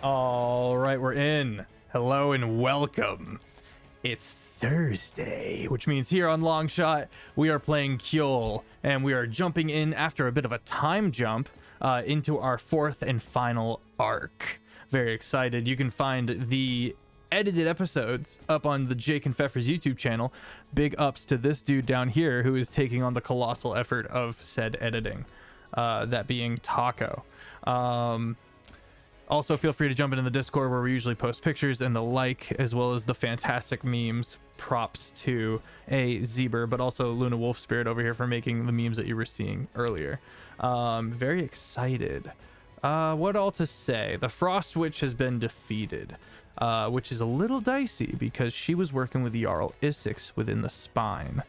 All right, we're in. Hello and welcome. It's Thursday, which means here on Longshot, we are playing Kjol, and we are jumping in after a bit of a time jump into our fourth and final arc. Very excited. You can find the edited episodes up on the Jake and Feffers YouTube channel. Big ups to this dude down here who is taking on the colossal effort of said editing, that being Taco. Also, feel free to jump into the Discord where we usually post pictures and the like, as well as the fantastic memes. Props to Zeber, but also Luna Wolf Spirit over here for making the memes that you were seeing earlier. Very excited. What all to say? The Frost Witch has been defeated, which is a little dicey because she was working with Jarl Isix within the spine.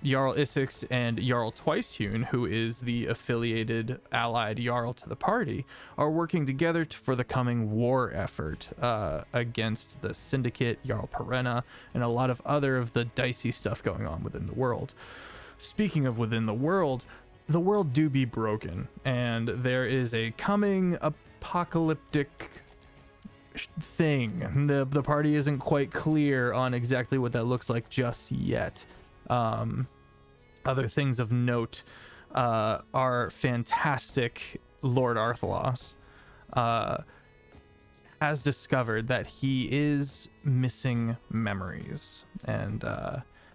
Jarl Isix and Jarl Twicehewn, who is the affiliated allied Jarl to the party, are working together for the coming war effort against the Syndicate, Jarl Perenna, and a lot of other of the dicey stuff going on within the world. Speaking of within the world do be broken, and there is a coming apocalyptic thing. The party isn't quite clear on exactly what that looks like just yet. Other things of note are fantastic Lord Arthlos has discovered that he is missing memories, and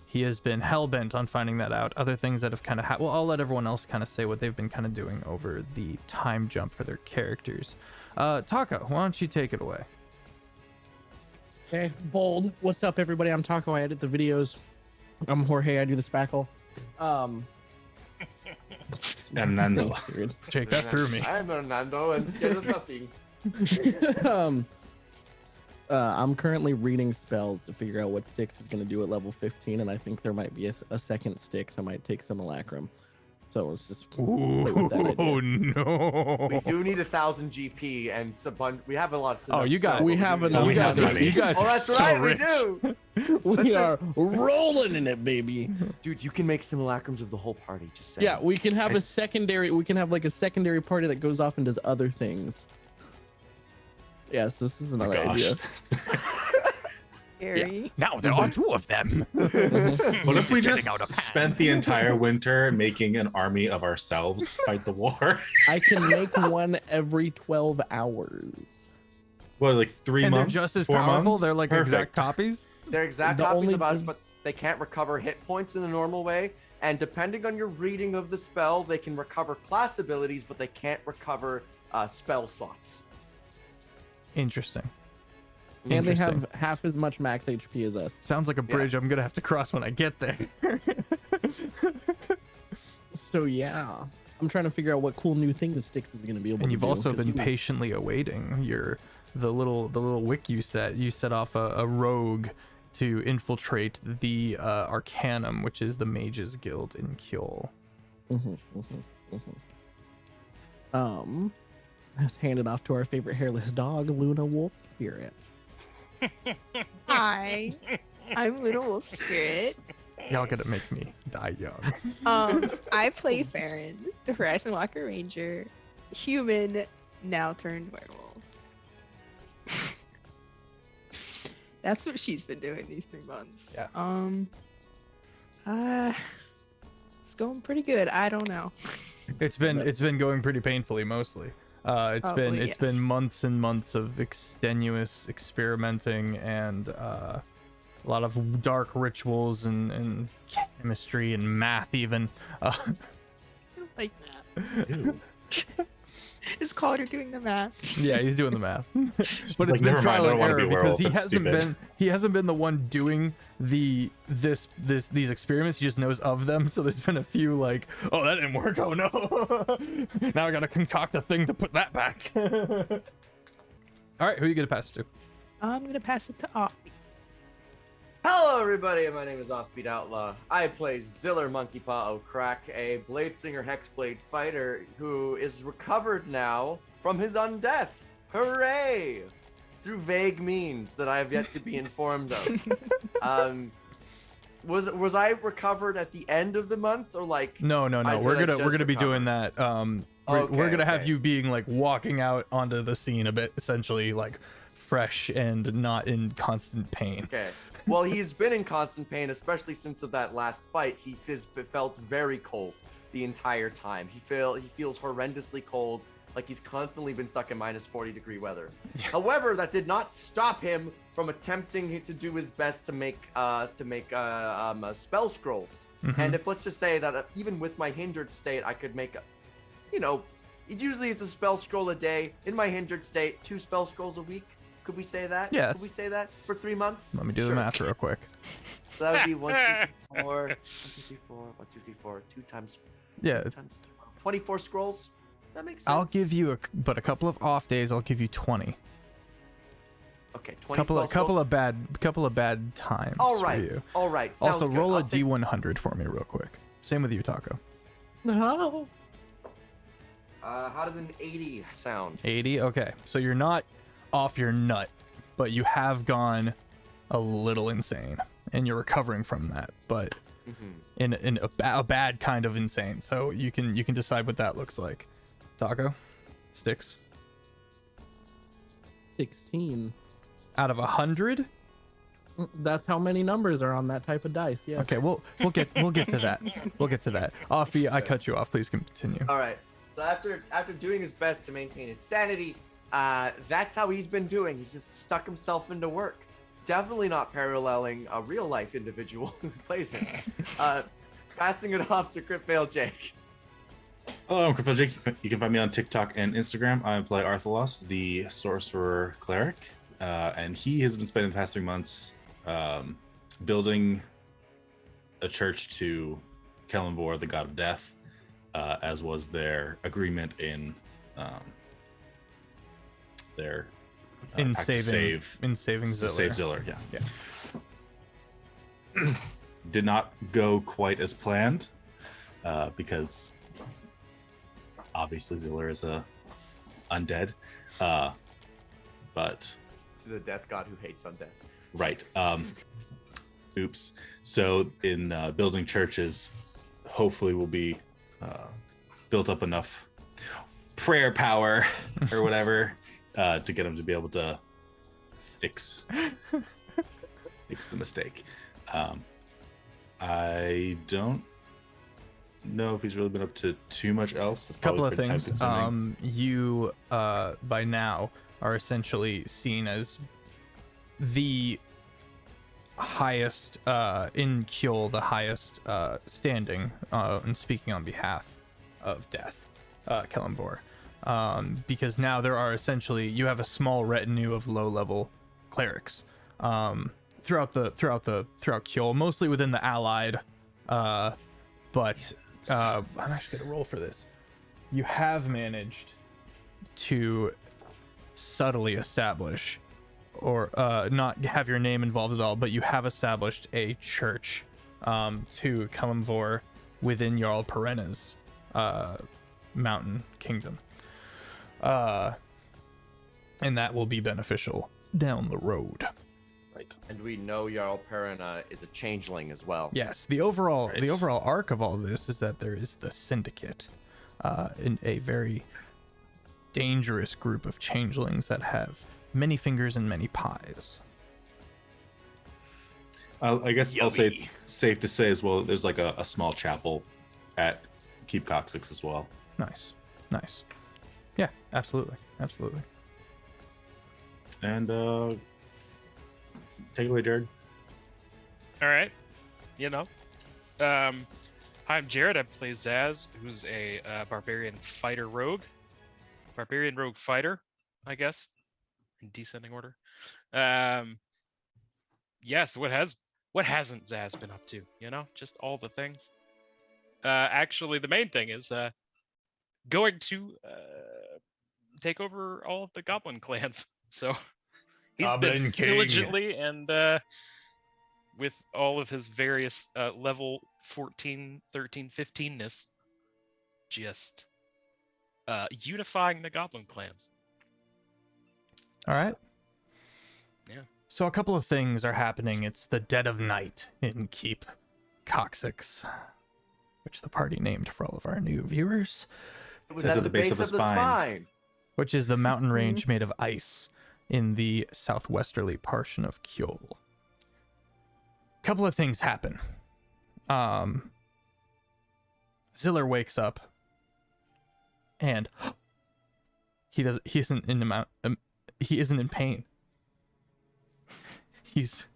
he has been hell-bent on finding that out. Other things that have kind of well, I'll let everyone else kind of say what they've been kind of doing over the time jump for their characters. Taco, why don't you take it away? Okay, bold. What's up, everybody? I'm Taco. I edit the videos. I'm Jorge. I do the spackle. Hernando. Jake, that threw me. I'm Hernando and scared of nothing. I'm currently reading spells to figure out what Styx is going to do at level 15, and I think there might be a second Styx. I might take Simulacrum. So it's just oh no! We do need 1,000 GP and we have a lot of. Oh, you got. We have enough. You guys are. Oh, that's so right. rich. We do. We are rolling in it, baby. Dude, you can make simulacrums of the whole party. Just saying. Yeah, we can have a secondary. We can have like a secondary party that goes off and does other things. Yeah, so this is another idea. Yeah. Now there are two of them. What if we just spent the entire winter making an army of ourselves to fight the war? I can make one every 12 hours. What, like 3 and months? They're just as 4 powerful. months? They're like Perfect. exact copies. They're exact The copies only of us, thing- but they can't recover hit points in the normal way. And depending on your reading of the spell, they can recover class abilities, but they can't recover spell slots. Interesting. And they have half as much max HP as us. Sounds like a bridge I'm gonna have to cross when I get there. So yeah, I'm trying to figure out what cool new thing the Styx is going to be able to do. And you've also 'cause been he was- patiently awaiting the little wick you set. You set off a rogue to infiltrate the Arcanum, which is the Mages Guild in Kjol. That's handed off to our favorite hairless dog, Luna Wolf Spirit. Hi, I'm Luna Wolf Spirit. Y'all gonna make me die young. I play Farron, the Horizon Walker Ranger, human, now turned werewolf. That's what she's been doing these 3 months. Yeah. It's going pretty good. I don't know. It's been going pretty painfully mostly. It's been months and months of extenuous experimenting and a lot of dark rituals and chemistry and math even. I don't like that. It's Calder doing the math. Yeah, he's doing the math. But it's like, been never mind, trial I don't and wanna error be a because werewolf, he hasn't been the one doing these experiments. He just knows of them. So there's been a few like, oh, that didn't work. Oh no. Now I gotta concoct a thing to put that back. All right, who are you gonna pass it to? I'm gonna pass it to Offbeat. Hello, everybody. My name is Offbeat Outlaw. I play Ziller Monkeypaw O'Crack, a Bladesinger Hexblade fighter who is recovered now from his undeath. Hooray! Through vague means that I have yet to be informed of. Was I recovered at the end of the month or like? No. We're gonna be doing that We're gonna have okay. you being like walking out onto the scene a bit, essentially like fresh and not in constant pain. Okay. Well, he's been in constant pain, especially since of that last fight. He felt very cold the entire time. He feels horrendously cold, like he's constantly been stuck in minus 40-degree weather. However, that did not stop him from attempting to do his best to make spell scrolls. Mhm. And if let's just say that even with my hindered state, I could make it usually is a spell scroll a day. In my hindered state, 2 spell scrolls a week. Could we say that? Yes. Could we say that for 3 months? Let me do the Sure. math real quick. So that would be 1, 2, 3, 4, 1, 2, 3, 4, 1, 2, 3, 4, 2 times Yeah, 2 times 24 scrolls. That makes sense. I'll give you a couple of off days. I'll give you 20. Okay, 20 Couple spell of bad times All for right. you. All right. Sounds Also, good. roll a I'll take- D100 for me real quick. Same with you, Taco. No. How does an 80 sound? 80. Okay, so you're not off your nut, but you have gone a little insane, and you're recovering from that, but Mm-hmm. in a bad kind of insane. So you can decide what that looks like. Taco, sticks 16. out of 100. That's how many numbers are on that type of dice. Yes. Okay, we'll get to that. We'll get to that. Offbeat, I cut you off. Please continue. All right. So after doing his best to maintain his sanity, that's how he's been doing. He's just stuck himself into work. Definitely not paralleling a real life individual who plays him. Passing it off to Critfail Jake. Hello, I'm Critfail Jake. You can find me on TikTok and Instagram. I play Arthalos, the Sorcerer Cleric, and he has been spending the past 3 months building a church to Kelenvor, the god of death, as was their agreement in their In pact to saving to Ziller. save Ziller. Yeah. Did not go quite as planned because obviously Ziller is a undead, but To the death god who hates undead. right. Oops. So in building churches, hopefully will be built up enough prayer power or whatever to get him to be able to fix the mistake. I don't know if he's really been up to too much else. It's Couple probably of pretty things. time-consuming. You by now are essentially seen as the highest in Kjol, the highest standing and speaking on behalf of death, Kelenvor. Because now there are essentially, you have a small retinue of low-level clerics throughout Kjol, mostly within the allied, but I'm actually gonna roll for this. You have managed to subtly establish, or not have your name involved at all, but you have established a church to Kelenvor within Jarl Perenna's mountain kingdom. And that will be beneficial down the road. Right. And we know Jarl Perenna is a changeling as well. Yes, the overall Right. arc of all this is that there is the Syndicate, in a very dangerous group of changelings that have many fingers and many pies. I guess I'll say Yummy. it's safe to say as well. There's like a small chapel at Keep Coccyx as well. Nice. Yeah, absolutely. And take it away, Jared. All right. Hi, I'm Jared. I play Zaz, who's a barbarian fighter rogue. Barbarian rogue fighter, I guess, in descending order. Yes, what hasn't Zaz been up to? Just all the things. Actually, the main thing is going to take over all of the goblin clans. So he's Goblin been King. diligently and with all of his various level 14, 13, 15-ness, just unifying the goblin clans. All right. Yeah. So a couple of things are happening. It's the dead of night in Keep Coccyx, which the party named for all of our new viewers. It was It's at the base of the spine. which is the mountain range made of ice in the southwesterly portion of Kjol. Couple of things happen. Ziller wakes up and he isn't in pain. It's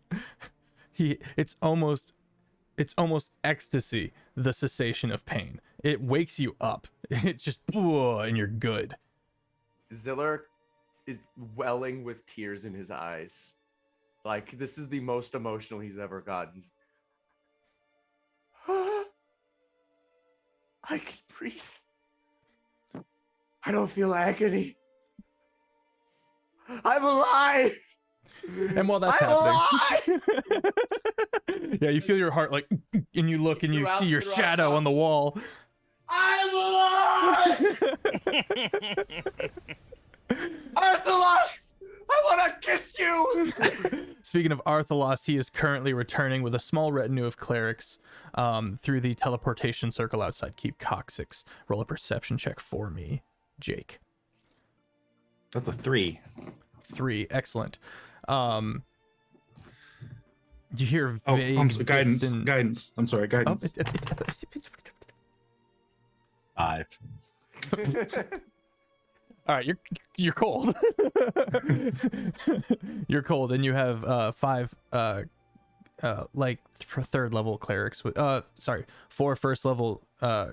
almost ecstasy, the cessation of pain. It wakes you up. It just, and you're good. Ziller is welling with tears in his eyes. Like, this is the most emotional he's ever gotten. I can breathe. I don't feel agony. I'm alive. And while that's I'm happening, alive. yeah, you feel your heart like, and you look and you see your shadow on the wall. I'm alive. Arthalos, I want to kiss you. Speaking of Arthalos, he is currently returning with a small retinue of clerics through the teleportation circle outside Keep Coccyx. Roll a perception check for me, Jake. That's a 3. 3, excellent. You hear Oh, vague guidance. distant... Guidance. I'm sorry, guidance. 5. All right, you're cold. You're cold, and you have 5 third level clerics with 4 first level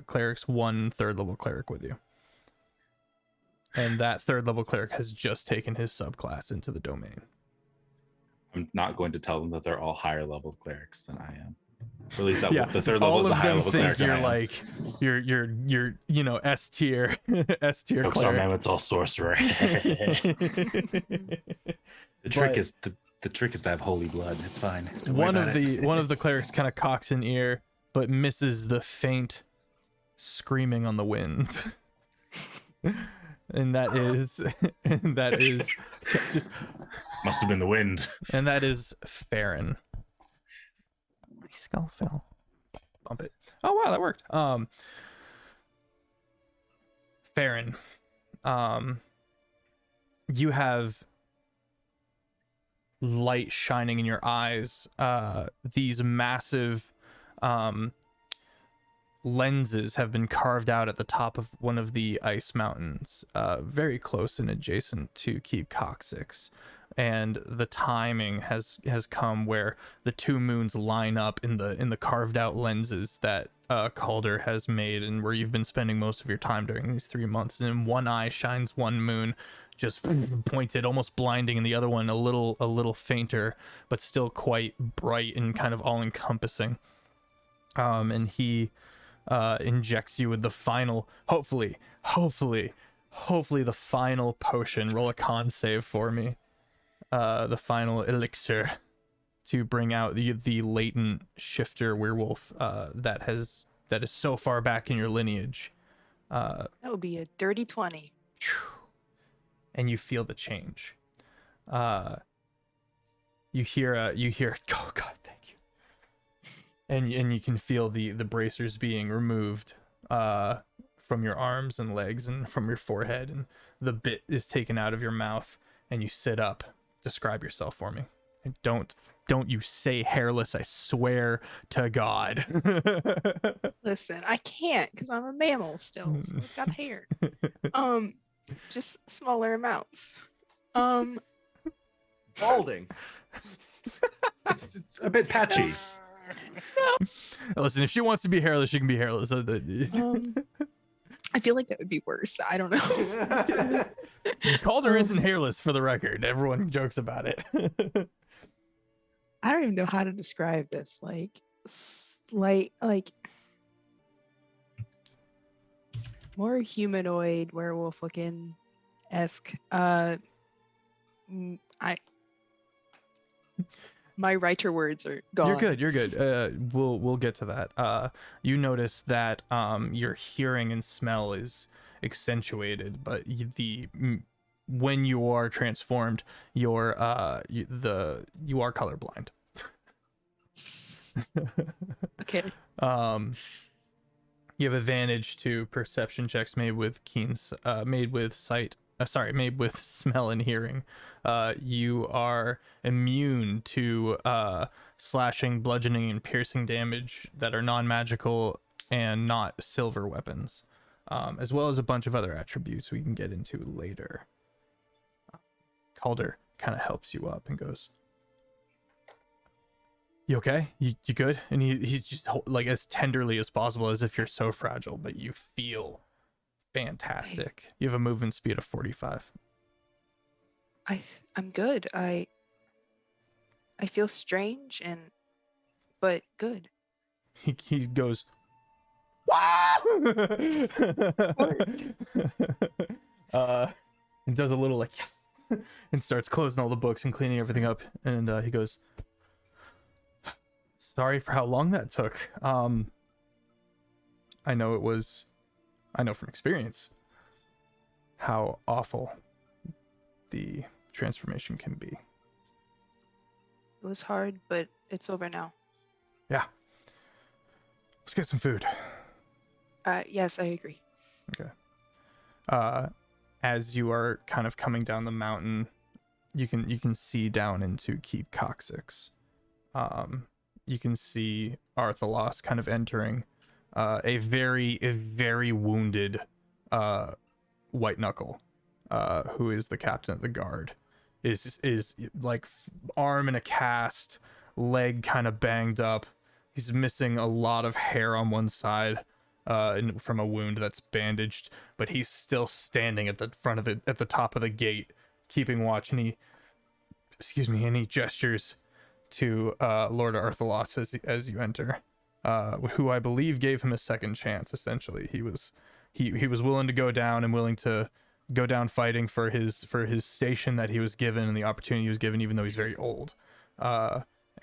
clerics, 1 third level cleric with you. And that third level cleric has just taken his subclass into the domain. I'm not going to tell them that they're all higher level clerics than I am. Or at least that Yeah, the third level all is a of higher them level think cleric. than I you're am. like you're S tier S tier Focus on cleric. them, it's all sorcerer. The trick is the trick is to have holy blood. It's fine. Don't worry One about of it. the clerics kind of cocks an ear, but misses the faint screaming on the wind. and that is just Must have been the wind. and that is Farron. My skull fell. Bump it. Oh wow, that worked. Farron, you have light shining in your eyes. These massive lenses have been carved out at the top of one of the ice mountains, very close and adjacent to Keep Coccyx. And the timing has come where the 2 moons line up in the carved out lenses that Calder has made, and where you've been spending most of your time during these 3 months. And in one eye shines one moon, just pointed, almost blinding, and the other one a little fainter, but still quite bright and kind of all encompassing. And he injects you with the final, hopefully the final potion. Roll a con save for me. The final elixir to bring out the latent shifter werewolf that is so far back in your lineage. That would be a dirty 20. And you feel the change. You hear oh god, thank you. And you can feel the bracers being removed from your arms and legs and from your forehead, and the bit is taken out of your mouth, and you sit up. Describe yourself for me. And don't you say hairless, I swear to God. Listen, I can't because I'm a mammal still, so it's got hair. Just smaller amounts. Balding. It's a bit patchy. Listen, if she wants to be hairless, she can be hairless. I feel like that would be worse. I don't know. Calder isn't hairless, for the record. Everyone jokes about it. I don't even know how to describe this. Like more humanoid, werewolf looking esque. My writer words are gone. You're good. We'll get to that. You notice that your hearing and smell is accentuated, but when you are transformed, you are colorblind. Okay. You have advantage to perception checks made with made with smell and hearing. You are immune to slashing, bludgeoning, and piercing damage that are non-magical and not silver weapons, as well as a bunch of other attributes we can get into later. Calder kind of helps you up and goes, "You okay? You good?" And he's just like as tenderly as possible, as if you're so fragile, but you feel fantastic. You have a movement speed of 45. I'm good. I feel strange but good. He goes, "Wow!" And does a little like yes, and starts closing all the books and cleaning everything up. And he goes, "Sorry for how long that took. I know from experience how awful the transformation can be." It was hard, but it's over now. Yeah. Let's get some food. Yes, I agree. Okay. As you are kind of coming down the mountain, you can see down into Keep Coccyx. You can see Arthalos kind of entering. A very wounded White Knuckle, who is the captain of the guard, is like arm in a cast, leg kind of banged up. He's missing a lot of hair on one side from a wound that's bandaged, but he's still standing at the top of the gate, keeping watch. And he gestures to Lord Arthalos as you enter, who I believe gave him a second chance. Essentially, he was willing to go down and willing to go down fighting for his station that he was given and the opportunity he was given, even though he's very old.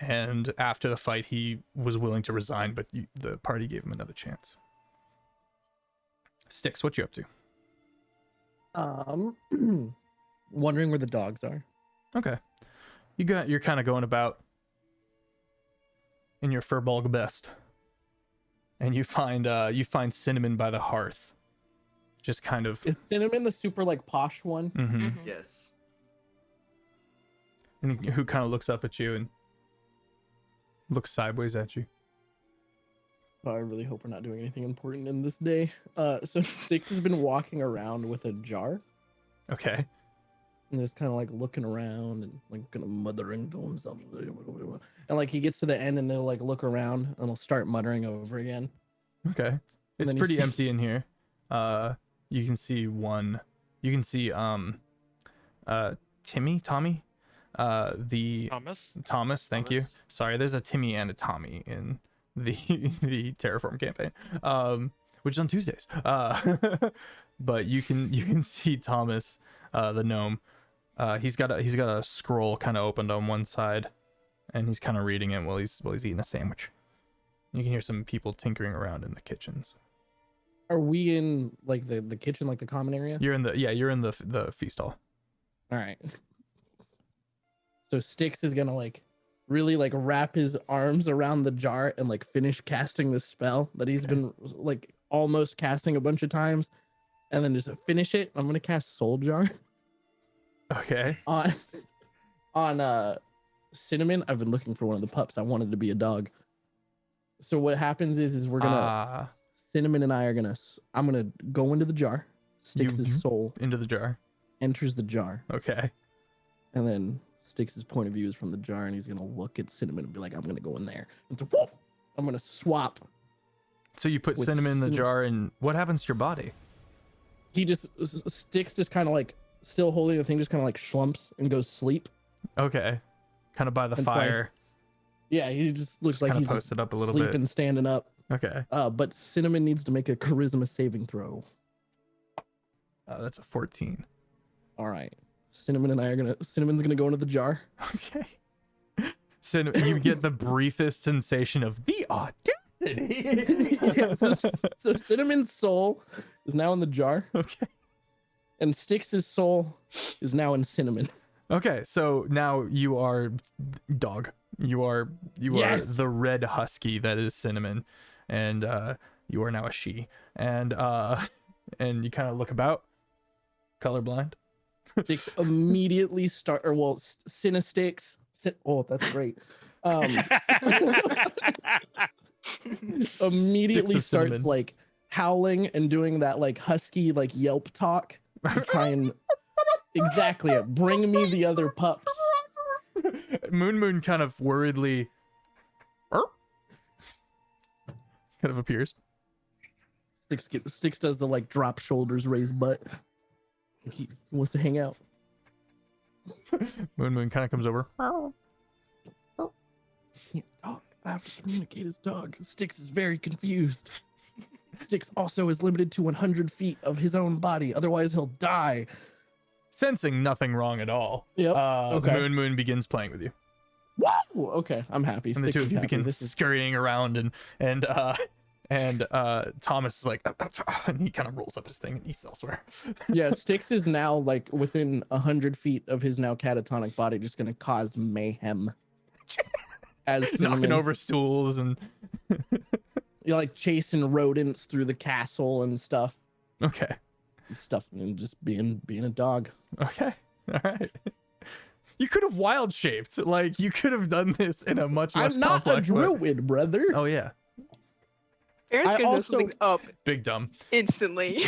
And after the fight, he was willing to resign, but the party gave him another chance. Styx, what you up to? Wondering where the dogs are. Okay, you're kind of going about in your furball best, and you find Cinnamon by the hearth, just kind of. Is Cinnamon the super like posh one? Mm-hmm. Mhm. Yes. And who kind of looks up at you and looks sideways at you. Oh, I really hope we're not doing anything important in this day. So Styx has been walking around with a jar Okay. and just kind of like looking around and like kind of muttering to himself. And like he gets to the end and he'll like look around and he'll start muttering over again. Okay. It's then you pretty see- empty in here. You can see one. You can see Tommy. Thomas. Thank you. Thomas. Sorry, there's a Timmy and a Tommy in the Terraform campaign, which is on Tuesdays. But you can see Thomas, the gnome. He's got a scroll kind of opened on one side, and he's kind of reading it while he's eating a sandwich. You can hear some people tinkering around in the kitchens. Are we in like the kitchen, like the common area? You're in the feast hall. All right. So Styx is gonna like really like wrap his arms around the jar and like finish casting the spell that he's been like almost casting a bunch of times, and then just finish it. I'm gonna cast Soul Jar Okay. on Cinnamon. I've been looking for one of the pups. I wanted to be a dog. So what happens is we're gonna Cinnamon and I are gonna. I'm gonna go into the jar. Styx's soul into the jar. enters the jar, Okay. and then Styx's point of view is from the jar, and he's gonna look at Cinnamon and be like, "I'm gonna go in there. And so, whoop, I'm gonna swap." So you put With cinnamon in the cin- jar, and what happens to your body? He just Styx just kind of like still holding the thing, just kind of like slumps and goes sleep. Okay. Kind of by the That's fine. fire. Yeah, he just looks Just like kind of he's posted up a little sleeping, bit. standing up. Okay. But Cinnamon needs to make a charisma saving throw. That's a 14. All right, Cinnamon's gonna go into the jar. Okay. So you get the briefest sensation of the audacity. Yeah, so Cinnamon's soul is now in the jar, Okay. and Styx's soul is now in Cinnamon. Okay. So now you are dog. You are Yes. the red husky that is Cinnamon, and You are now a she. And and you kind of look about, colorblind. Sticks immediately start, or well, Cinestics. Oh, that's great. Immediately Sticks of starts cinnamon. like howling and doing that like husky like yelp talk to try and exactly it. Bring me the other pups. Moon kind of worriedly kind of appears. Sticks does the like drop shoulders, raise butt. He wants to hang out. Moon kind of comes over. Can't talk. I have to communicate as dog. Sticks is very confused. Sticks also is limited to 100 feet of his own body, otherwise he'll die. Sensing nothing wrong at all. Yep. Okay. Moon begins playing with you. Wow. Okay, I'm happy. And the Sticks two of is you happy. begin This is scurrying around, and Thomas is like, and he kind of rolls up his thing and eats elsewhere. yeah. Sticks is now like within 100 feet of his now catatonic body, just gonna cause mayhem. As Knocking Cinnamon, over stools and you're like chasing rodents through the castle and stuff, okay, and just being a dog. all right. You could have wild shaped, like you could have done this in a much less I'm not a complex way. druid, brother. Oh yeah, Aaron's I gonna know also- something up big dumb. instantly.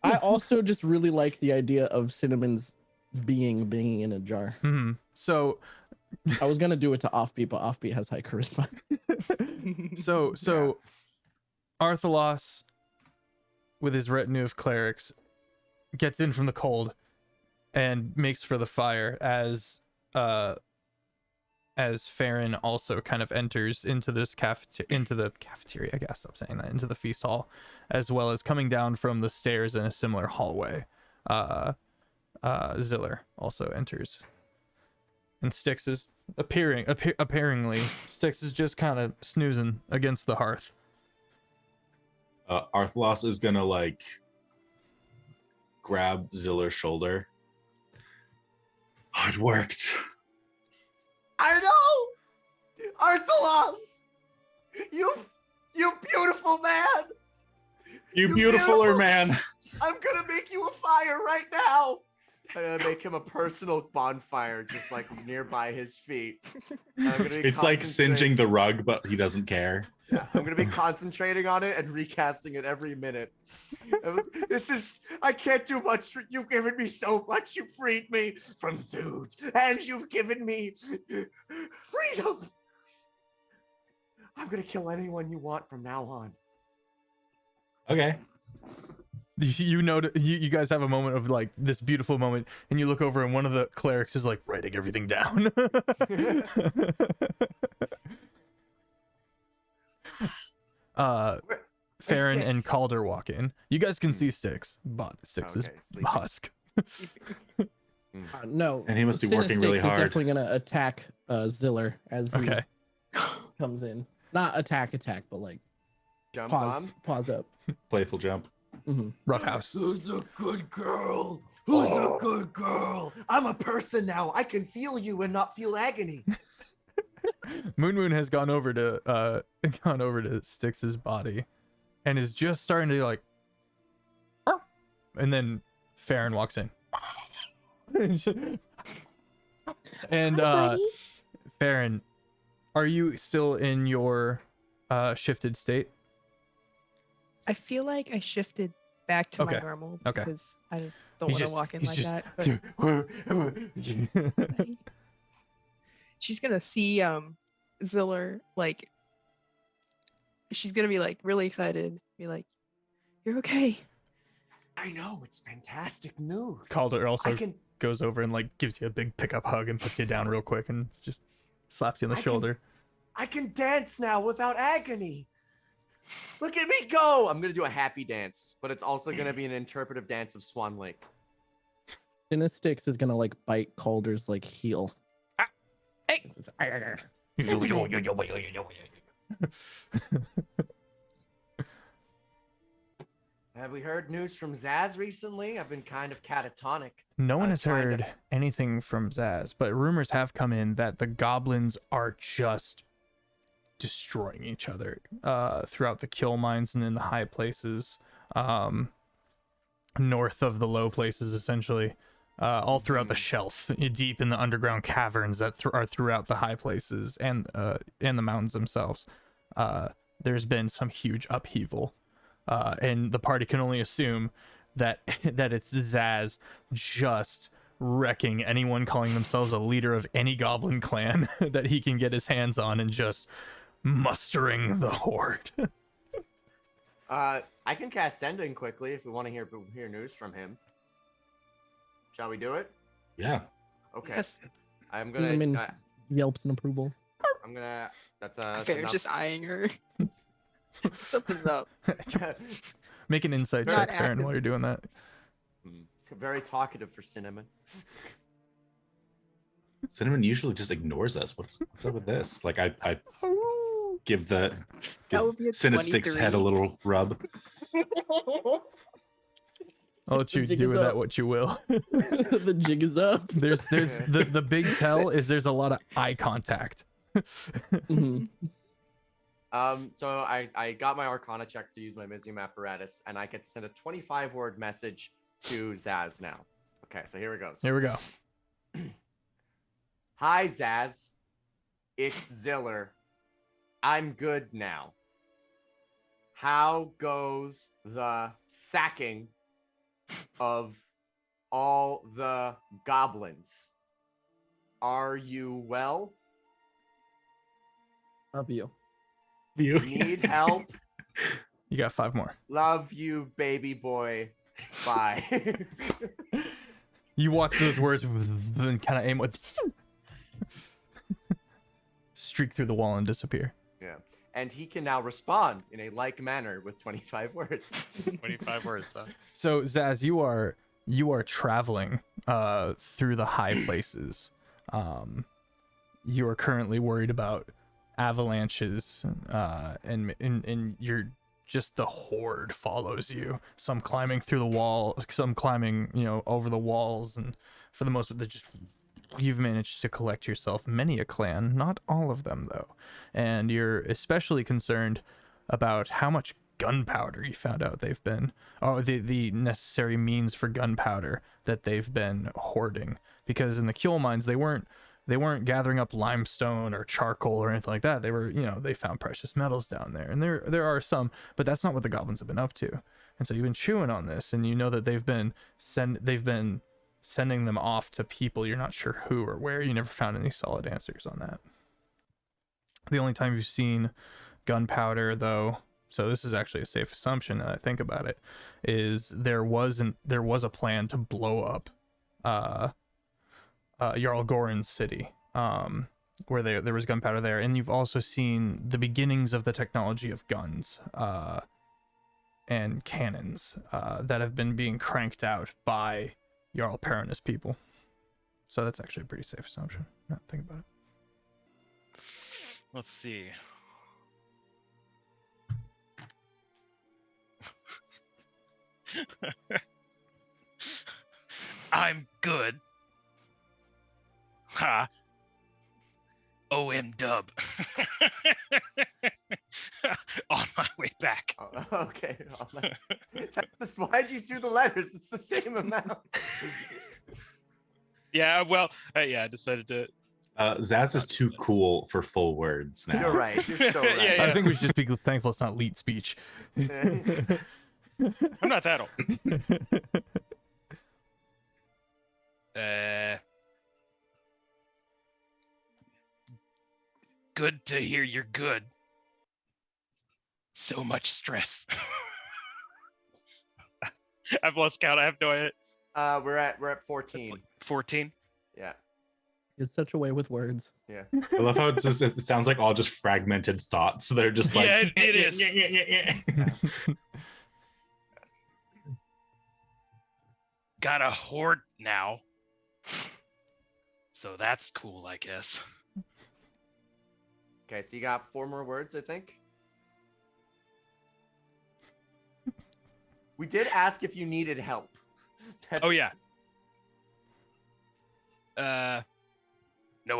I also just really like the idea of Cinnamon's being in a jar. So I was gonna do it to Offbeat, but Offbeat has high charisma. so Arthalos, with his retinue of clerics, gets in from the cold and makes for the fire as Farron also kind of enters into this into the cafeteria, I guess I'm saying that, into the feast hall, as well as coming down from the stairs in a similar hallway. Ziller also enters. And Styx is apparently Styx is just kind of snoozing against the hearth. Arthlos is gonna like grab Ziller's shoulder. Oh, it worked. I know! Arthalos! You beautiful man! You beautifuler man. I'm gonna make you a fire right now! I'm gonna make him a personal bonfire just like nearby his feet. I'm gonna be It's like concentrating- singeing the rug, but he doesn't care. Yeah, I'm gonna be concentrating on it and recasting it every minute. I can't do much. You've given me so much. You freed me from food, and you've given me freedom. I'm gonna kill anyone you want from now on. Okay. You know, you guys have a moment of like this beautiful moment, and you look over, and one of the clerics is like writing everything down. Farron and Styx? Calder walk in. You guys can see Styx, but Styx is Okay, sleeping. husk. No, And he must be working Cinestics really is hard. definitely gonna attack Ziller as he Okay. comes in. Not attack, but like Jump pause, on. pause up. Playful jump. Rough house. Who's a good girl? Who's a good girl? I'm a person now. I can feel you and not feel agony. Moon has gone over to Styx's body, and is just starting to like. "Arr!" And then Farron walks in. And Farron, are you still in your shifted state? I feel like I shifted back to Okay, my normal okay. because I just don't He's want to walk in he's like just- that. But she's gonna see Ziller, like she's gonna be like really excited, be like, "You're okay." I know, it's fantastic news. Calder also I can goes over and like gives you a big pickup hug and puts you down real quick and just slaps you on the shoulder. I can dance now without agony. Look at me go! I'm gonna do a happy dance, but it's also gonna be an interpretive dance of Swan Lake. Cinestics is gonna like bite Calder's like heel. Hey! Have we heard news from Zaz recently? I've been kind of catatonic. No one I'm has trying to- heard anything from Zaz, but rumors have come in that the goblins are just destroying each other throughout the kill mines and in the high places, north of the low places, essentially, all throughout the shelf, deep in the underground caverns that are throughout the high places and the mountains themselves. There's been some huge upheaval, and the party can only assume that it's Zaz just wrecking anyone calling themselves a leader of any goblin clan that he can get his hands on, and just mustering the horde. I can cast Sending quickly if we want to hear news from him. Shall we do it? Yeah. Okay. Yes. I'm I mean, gonna. yelps in approval. I'm gonna. That's Fair, just eyeing her. Something's up. Make an insight Not check, Farron, active. while you're doing that. Very talkative for Cinnamon. Cinnamon usually just ignores us. What's up with this? Like I give That would be a Sinistix's head a 23. little rub. I'll let you The jig do is with that up. what you will. The jig is up. There's the big tell is there's a lot of eye contact. Mhm. So I got my Arcana check to use my Mizium apparatus, and I get to send a 25-word message to Zaz now. Okay, so here it goes. Here we go. Hi, Zaz. It's Ziller. I'm good now. How goes the sacking of all the goblins? Are you well? Love you. Need help? You got 5 more. Love you, baby boy. Bye. You watch those words and kind of aim with streak through the wall and disappear. Yeah. And he can now respond in a like manner with 25 words. 25 words, huh? So Zaz, you are traveling through the high places. You are currently worried about avalanches, and you're just, the horde follows you. Some climbing through the wall, some climbing, over the walls, and for the most part, you've managed to collect yourself many a clan, not all of them though, and you're especially concerned about how much gunpowder you found out they've been, or the necessary means for gunpowder that they've been hoarding, because in the Kjol mines they weren't gathering up limestone or charcoal or anything like that. They were, they found precious metals down there, and there are some, but that's not what the goblins have been up to. And so you've been chewing on this, and you know that they've been sending them off to people you're not sure who or where. You never found any solid answers on that. The only time you've seen gunpowder, though, so this is actually a safe assumption that I think about it, is there was a plan to blow up Jarl Goran's city, where there was gunpowder there, and you've also seen the beginnings of the technology of guns and cannons that have been being cranked out by Jarl Perennis people. So that's actually a pretty safe assumption. Now think about it. Let's see. I'm good. Ha. OM dub. On my way back. Oh, okay. Why'd you do the letters? It's the same amount. Yeah, well, I decided to. Zaz is too cool for full words now. You're right. You're so right. Yeah. I think we should just be thankful it's not leet speech. I'm not that old. Good to hear you're good. So much stress. I've lost count. I have no idea. We're at 14. 14. Yeah. It's such a way with words. Yeah. I love how it sounds like all just fragmented thoughts. They're just like, Yeah, it is. Got a horde now. So that's cool, I guess. Okay, so you got 4 more words, I think. We did ask if you needed help. Oh yeah. No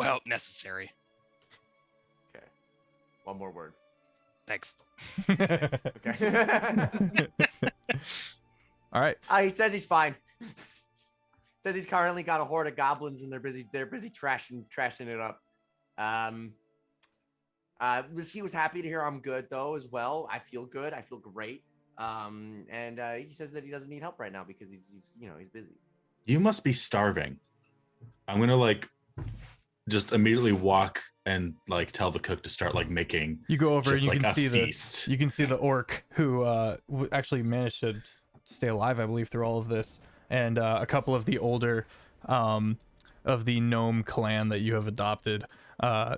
help necessary. Okay. One more word. Thanks. Okay. All right. He says he's fine. Says he's currently got a horde of goblins and they're busy trashing it up. He was happy to hear I'm good though as well. I feel good. I feel great. And he says that he doesn't need help right now because he's busy. You must be starving. I'm gonna like just immediately walk and like tell the cook to start like making. You go over and just, you like, can a see feast. the orc who actually managed to stay alive, I believe, through all of this, and a couple of the older of the gnome clan that you have adopted.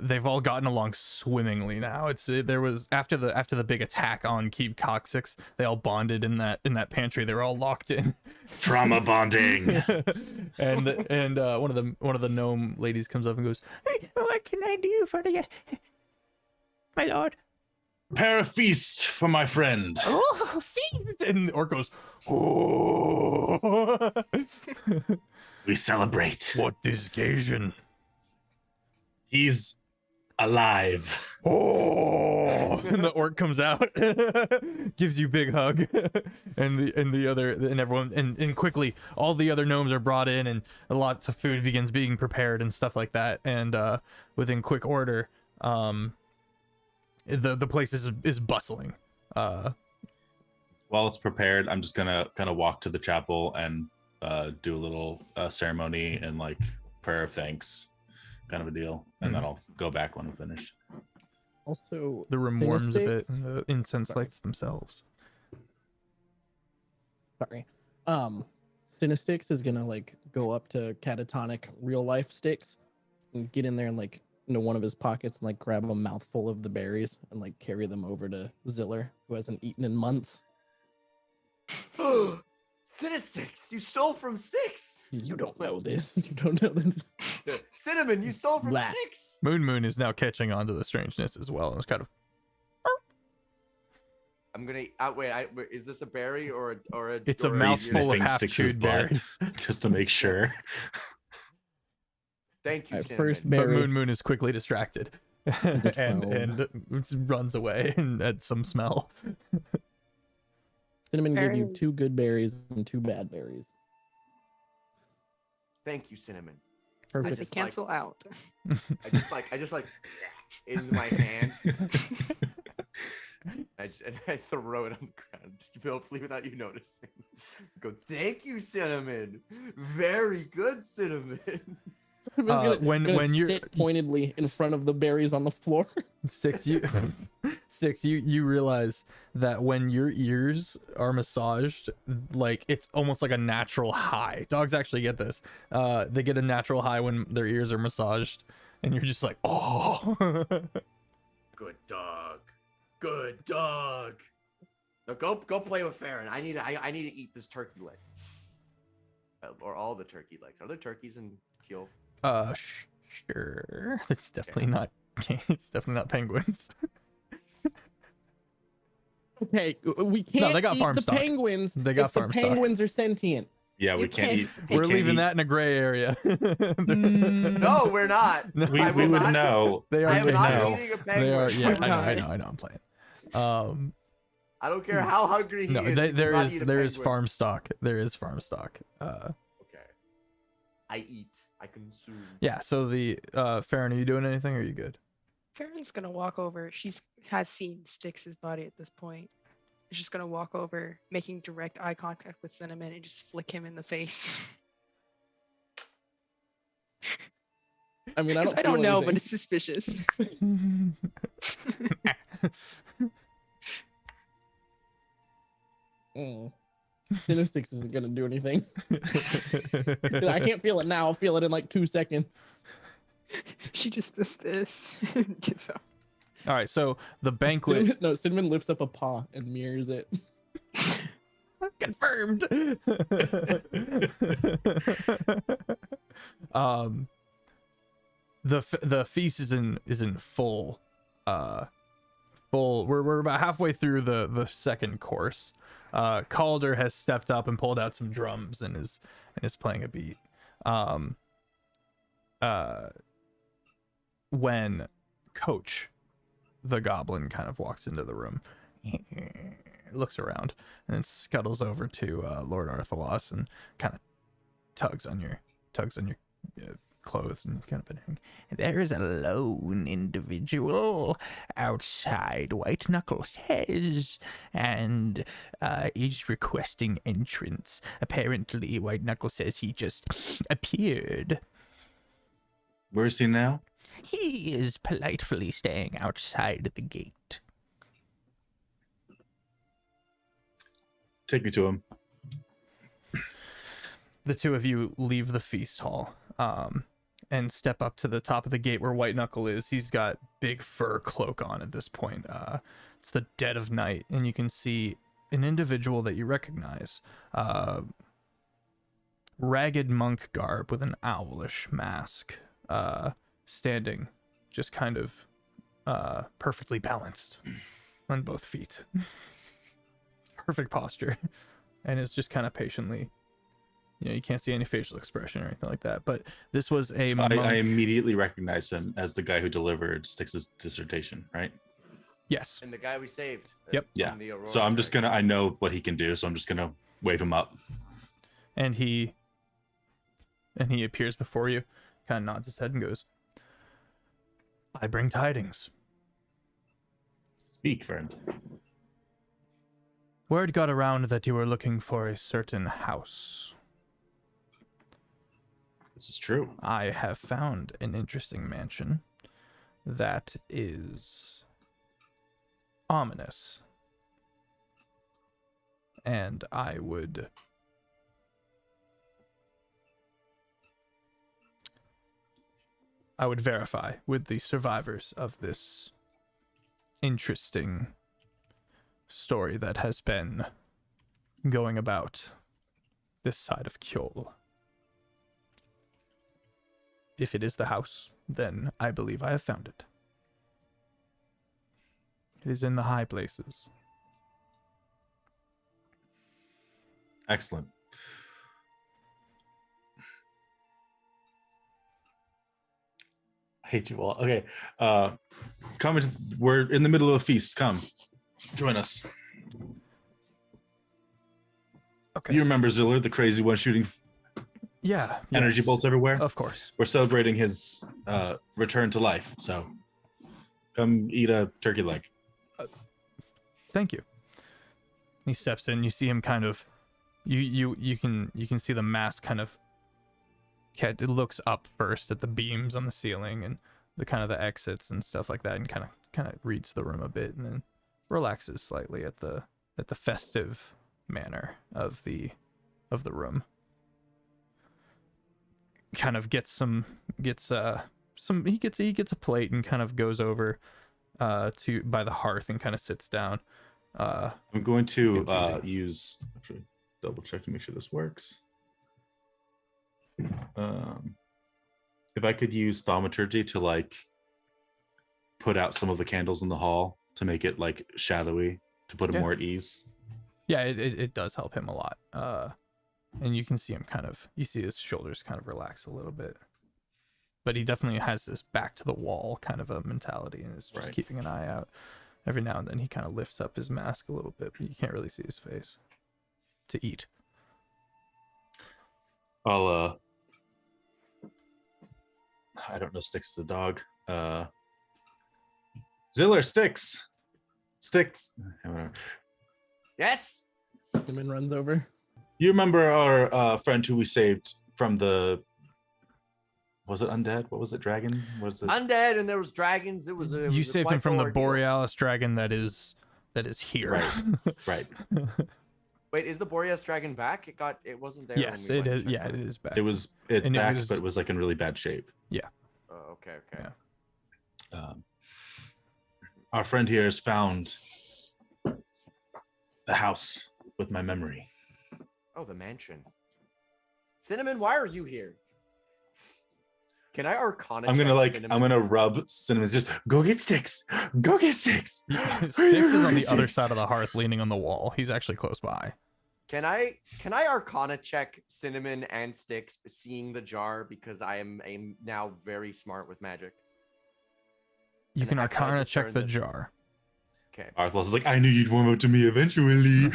They've all gotten along swimmingly now. There was after the big attack on Keep Coccyx, they all bonded in that pantry. They were all locked in. Trauma bonding. and one of the gnome ladies comes up and goes, "Hey, what can I do for you, my lord?" Prepare a feast for my friend. Oh, feast! And the orc goes, "Oh." We celebrate. What is occasion? He's alive. Oh, and the orc comes out, gives you a big hug, and everyone and quickly all the other gnomes are brought in, and lots of food begins being prepared and stuff like that. And within quick order, the place is bustling. While it's prepared, I'm just gonna kind of walk to the chapel and do a little ceremony and like prayer of thanks, kind of a deal, and then I'll go back when I'm finished. Also, The room warms a bit, Cinestics- and the incense Sorry. lights themselves. Sorry. Cinestics is gonna like go up to catatonic real life sticks and get in there and like into one of his pockets and like grab a mouthful of the berries and like carry them over to Ziller, who hasn't eaten in months. Cinestics, you stole from Sticks. You don't know this. You don't know this. Cinnamon, you stole from Blah. Sticks. Moon is now catching on to the strangeness as well, and it's kind of I'm gonna wait. Is this a berry or a? it's a or mouthful of sniffing half Styx's chewed butt. berries. Just to make sure. Thank you, Alright, Cinnamon. first But berry. Moon is quickly distracted and runs away and at some smell. Cinnamon give you Berries. 2 good berries and 2 bad berries. Thank you, Cinnamon. Perfect. They just like- cancel out. I just like in my hand. And I throw it on the ground, hopefully without you noticing. Go, thank you, Cinnamon. Very good, Cinnamon. When you're- sit pointedly in front of the berries on the floor. Six, you realize that when your ears are massaged, like it's almost like a natural high. Dogs actually get this. They get a natural high when their ears are massaged, and you're just like, oh. Good dog. Good dog. Now go play with Farron. I need to eat this turkey leg. Or all the turkey legs. Are there turkeys in Kjol? Sure. It's definitely not. It's definitely not penguins. Okay, we can't they got eat farm the stock. penguins They got if the farm stock. penguins are sentient. Yeah, we You can't can't- eat. We're leaving that in a gray area. No, we're not. No, We I will would not- know. They I are. am They not know. eating a They penguin. are. Yeah, We're I know. I'm playing. I don't care how hungry he No, is. he will there not is eat a there is penguin. farm stock. There is farm stock. Okay. I eat. I consume. Yeah. So the Farron, are you doing anything? Or are you good? Farron's gonna walk over. Has seen Styx's body at this point. She's just gonna walk over, making direct eye contact with Cinnamon, and just flick him in the face. I mean, I 'Cause don't, I don't feel know, but anything. it's suspicious. Cinestics isn't gonna do anything. I can't feel it now. I'll feel it in like 2 seconds. She just does this and gets up. All right. So the banquet. Cinnamon lifts up a paw and mirrors it. Confirmed. The feast is in full we're about halfway through the second course. Calder has stepped up and pulled out some drums and is playing a beat. When Coach the goblin kind of walks into the room, looks around, and then scuttles over to Lord Arthalos and kind of tugs on your clothes and kind of. There is a lone individual outside, White Knuckle says, and is requesting entrance. Apparently, White Knuckle says he just appeared. Where is he now? He is politely staying outside the gate. Take me to him. The two of you leave the feast hall and step up to the top of the gate where White Knuckle is. He's got big fur cloak on at this point. It's the dead of night, and you can see an individual that you recognize. Ragged monk garb with an owlish mask, standing just kind of perfectly balanced on both feet. Perfect posture, and is just kind of patiently, you can't see any facial expression or anything like that, but this was a monk. I immediately recognize him as the guy who delivered Styx's dissertation, right? Yes. And the guy we saved. Yep. Yeah. in the Aurora So I'm just fight. I know what he can do, so I'm just gonna wave him up. And he appears before you, kind of nods his head and goes, I bring tidings. Speak, friend. Word got around that you were looking for a certain house. This is true. I have found an interesting mansion that is ominous. And I would verify with the survivors of this interesting story that has been going about this side of Kjol. If it is the house, then I believe I have found it. It is in the high places. Excellent. I hate you all. Okay. We're in the middle of a feast. Come. Join us. Okay. You remember Ziller, the crazy one shooting Yeah. energy yes, bolts everywhere? Of course. We're celebrating his return to life. So come eat a turkey leg. Thank you. He steps in. You see him kind of. You can see the mask kind of. It looks up first at the beams on the ceiling and the kind of the exits and stuff like that, and kind of reads the room a bit, and then relaxes slightly at the festive manner of the room. Kind of gets a plate and kind of goes over to by the hearth and kind of sits down. I'm going to Continue. use actually double check to make sure this works. If I could use thaumaturgy to like put out some of the candles in the hall to make it like shadowy to put him more at ease. Yeah, it does help him a lot. And you can see him you see his shoulders kind of relax a little bit. But he definitely has this back to the wall kind of a mentality and is just keeping an eye out. Every now and then he kind of lifts up his mask a little bit, but you can't really see his face to eat. I'll I don't know, Styx the dog. Ziller, Styx. Yes. Simon runs over. You remember our friend who we saved from the, was it undead? What was it? Dragon? What is it? Undead, and there was dragons. It was You saved him quite from the ordeal. Borealis dragon that is here. Right. Wait, is the Boreas dragon back? It wasn't there. Yes, when we it went is. to check Yeah, on it is back. It's And back, it was- but it was like in really bad shape. Oh, okay. Yeah. Our friend here has found the house with my memory. Oh, the mansion. Cinnamon, why are you here? Can I Arcana? I'm check Cinnamon? gonna rub Cinnamon's just go get Styx. Go get Styx. Styx is on the other side of the hearth, leaning on the wall. He's actually close by. Can I Arcana check Cinnamon and Styx seeing the jar because I am now very smart with magic? You And can I kinda Arcana check discern the that- jar. Okay. Arthlos is like, I knew you'd warm up to me eventually.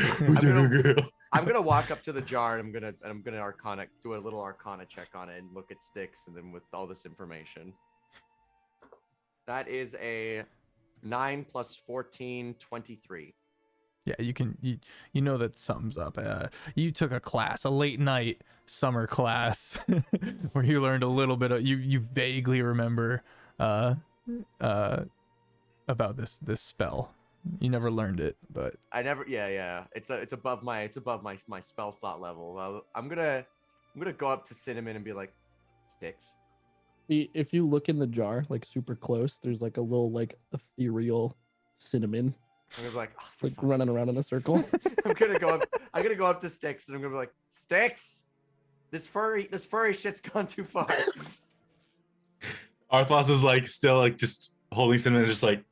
I'm gonna walk up to the jar and I'm gonna do a little Arcana check on it and look at Styx and then with all this information. That is a 9 plus 14, 23. Yeah, you know that sums up. You took a class, a late night summer class, where you learned a little bit of. You vaguely remember about this spell. You never learned it, but I never. Yeah. It's above my spell slot level. I'm gonna go up to Cinnamon and be like, Styx. If you look in the jar, like super close, there's like a little like ethereal cinnamon, I'm gonna be like, oh, for like fuck's running sake." around in a circle. I'm gonna go up to Styx and I'm gonna be like, Styx, this furry shit's gone too far. Arthlos is like still like just holding cinnamon and just like,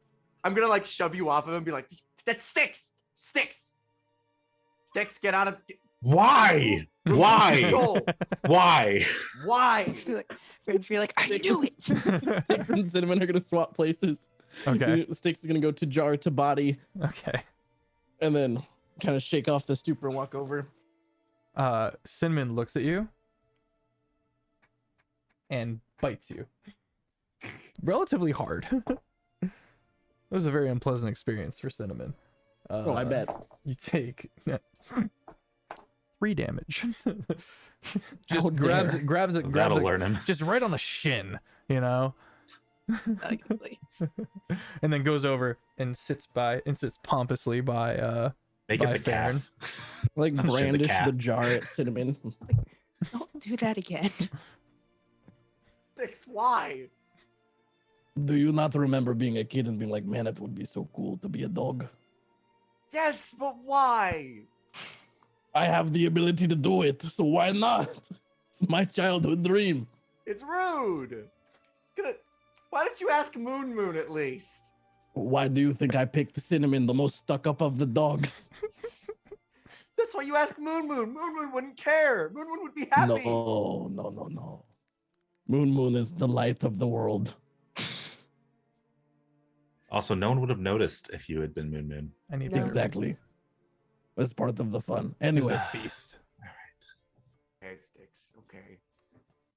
I'm gonna like shove you off of him and be like, that's Styx, get out of. why? Why? Control. Why? Why? Friends be like, I knew it. Styx and cinnamon are gonna swap places. okay, Styx is gonna go to jar to body, okay. and then kind of shake off the stupor and walk over. Cinnamon looks at you and bites you relatively hard. It was a very unpleasant experience for Cinnamon. Oh, I bet. You take 3 damage. How Just grabs dare. it, grabs That'll it, learn him. just right on the shin, you know, Not a good place. and then goes over and sits pompously by Make it by the calf. Like I'm sure the brandish the calf. jar at cinnamon. Don't do that again. Styx, why? Do you not remember being a kid and being like, man, it would be so cool to be a dog? Yes, but why? I have the ability to do it, so why not? It's my childhood dream. It's rude. Why didn't you ask Moon at least? Why do you think I picked Cinnamon, the most stuck up of the dogs? That's why you ask Moon. Moon wouldn't care. Moon would be happy. No. Moon is the light of the world. Also, no one would have noticed if you had been Moon. I need No. Exactly. That's part of the fun. Anyway, Anyway, feast. Okay, Styx. Okay.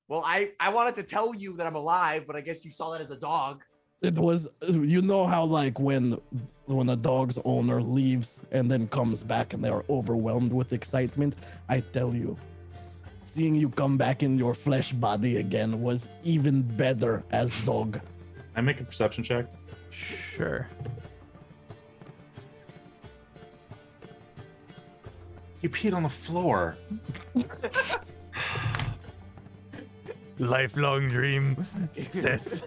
Well, I wanted to tell you that I'm alive, but I guess you saw that as a dog. it was, you know how like when a dog's owner leaves and then comes back and they are overwhelmed with excitement? I tell you, seeing you come back in your flesh body again was even better as dog. I make a perception check. Sure. You peed on the floor. Lifelong dream success.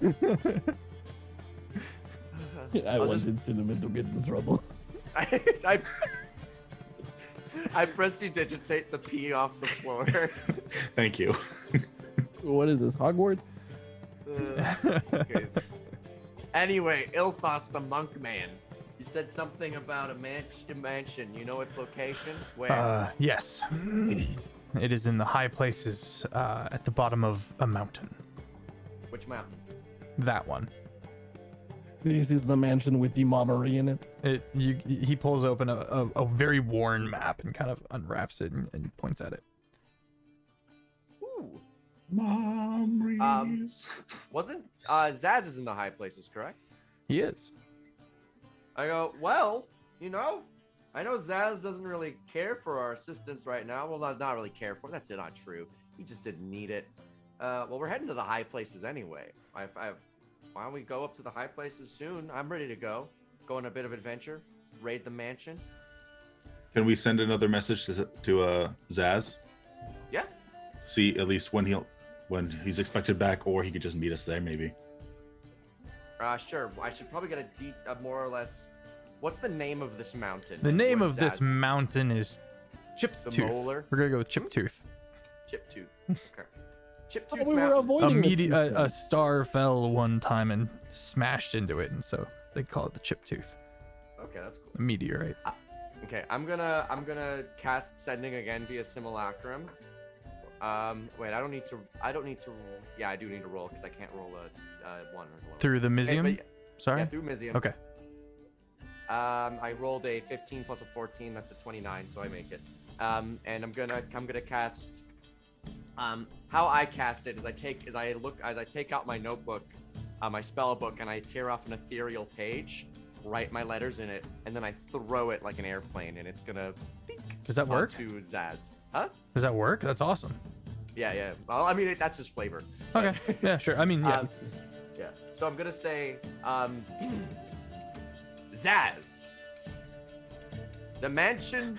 I wanted Cinnamon to get in trouble. I prestidigitate the pee off the floor. Thank you. What is this, Hogwarts? Okay. Anyway, Ilthos the monk man. You said something about a mansion. You know its location? Where? Yes. It is in the high places at the bottom of a mountain. Which mountain? That one. This is the mansion with the mummery in it. He pulls open a very worn map and kind of unwraps it and points at it. Ooh. Memories. Wasn't Zaz is in the high places, correct? He is. I go, well, I know Zaz doesn't really care for our assistance right now. Well, not really care for. That's not true. He just didn't need it. Well, we're heading to the high places anyway. Why don't we go up to the high places soon? I'm ready to go. Go on a bit of adventure. Raid the mansion. Can we send another message to Zaz? Yeah. See at least when he's expected back, or he could just meet us there, maybe. Sure. I should probably get a more or less. What's the name of this mountain? The name Where of this Zaz- mountain is Chiptooth. Molar? We're gonna go with Chiptooth. Chiptooth. Okay. Chiptooth We were Mountain. avoiding A star fell one time and smashed into it, and so they call it the Chiptooth. Okay, that's cool. A meteorite. Okay, I'm gonna cast sending again via simulacrum. Wait, I don't need to. Yeah, I do need to roll because I can't roll a one or lower. Through the Okay, museum. but Sorry. Yeah, through Mizian. Okay. I rolled a 15 plus a 14. That's a 29, so I make it. And I'm gonna cast. How I cast it is I take out my notebook, my spell book, and I tear off an ethereal page, write my letters in it, and then I throw it like an airplane, and it's gonna. Does that work? To Zaz. Huh? Does that work? That's awesome. Yeah. Well, I mean, that's just flavor. Okay. Yeah, sure. I mean, yeah. Yeah. So I'm gonna say, Zaz. The mansion.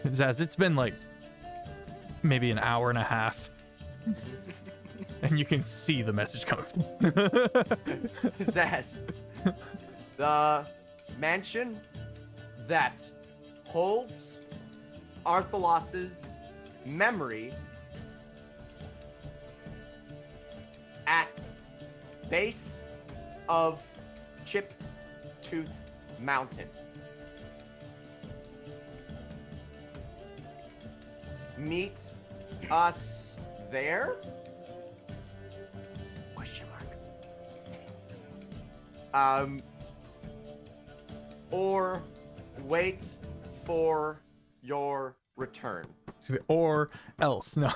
Zaz, it's been like maybe an hour and a half. And you can see the message coming. Zaz. The mansion that holds Arthalos's memory at base of Chip Tooth Mountain. Meet us there? Question mark. Or wait for your return. Or else. No.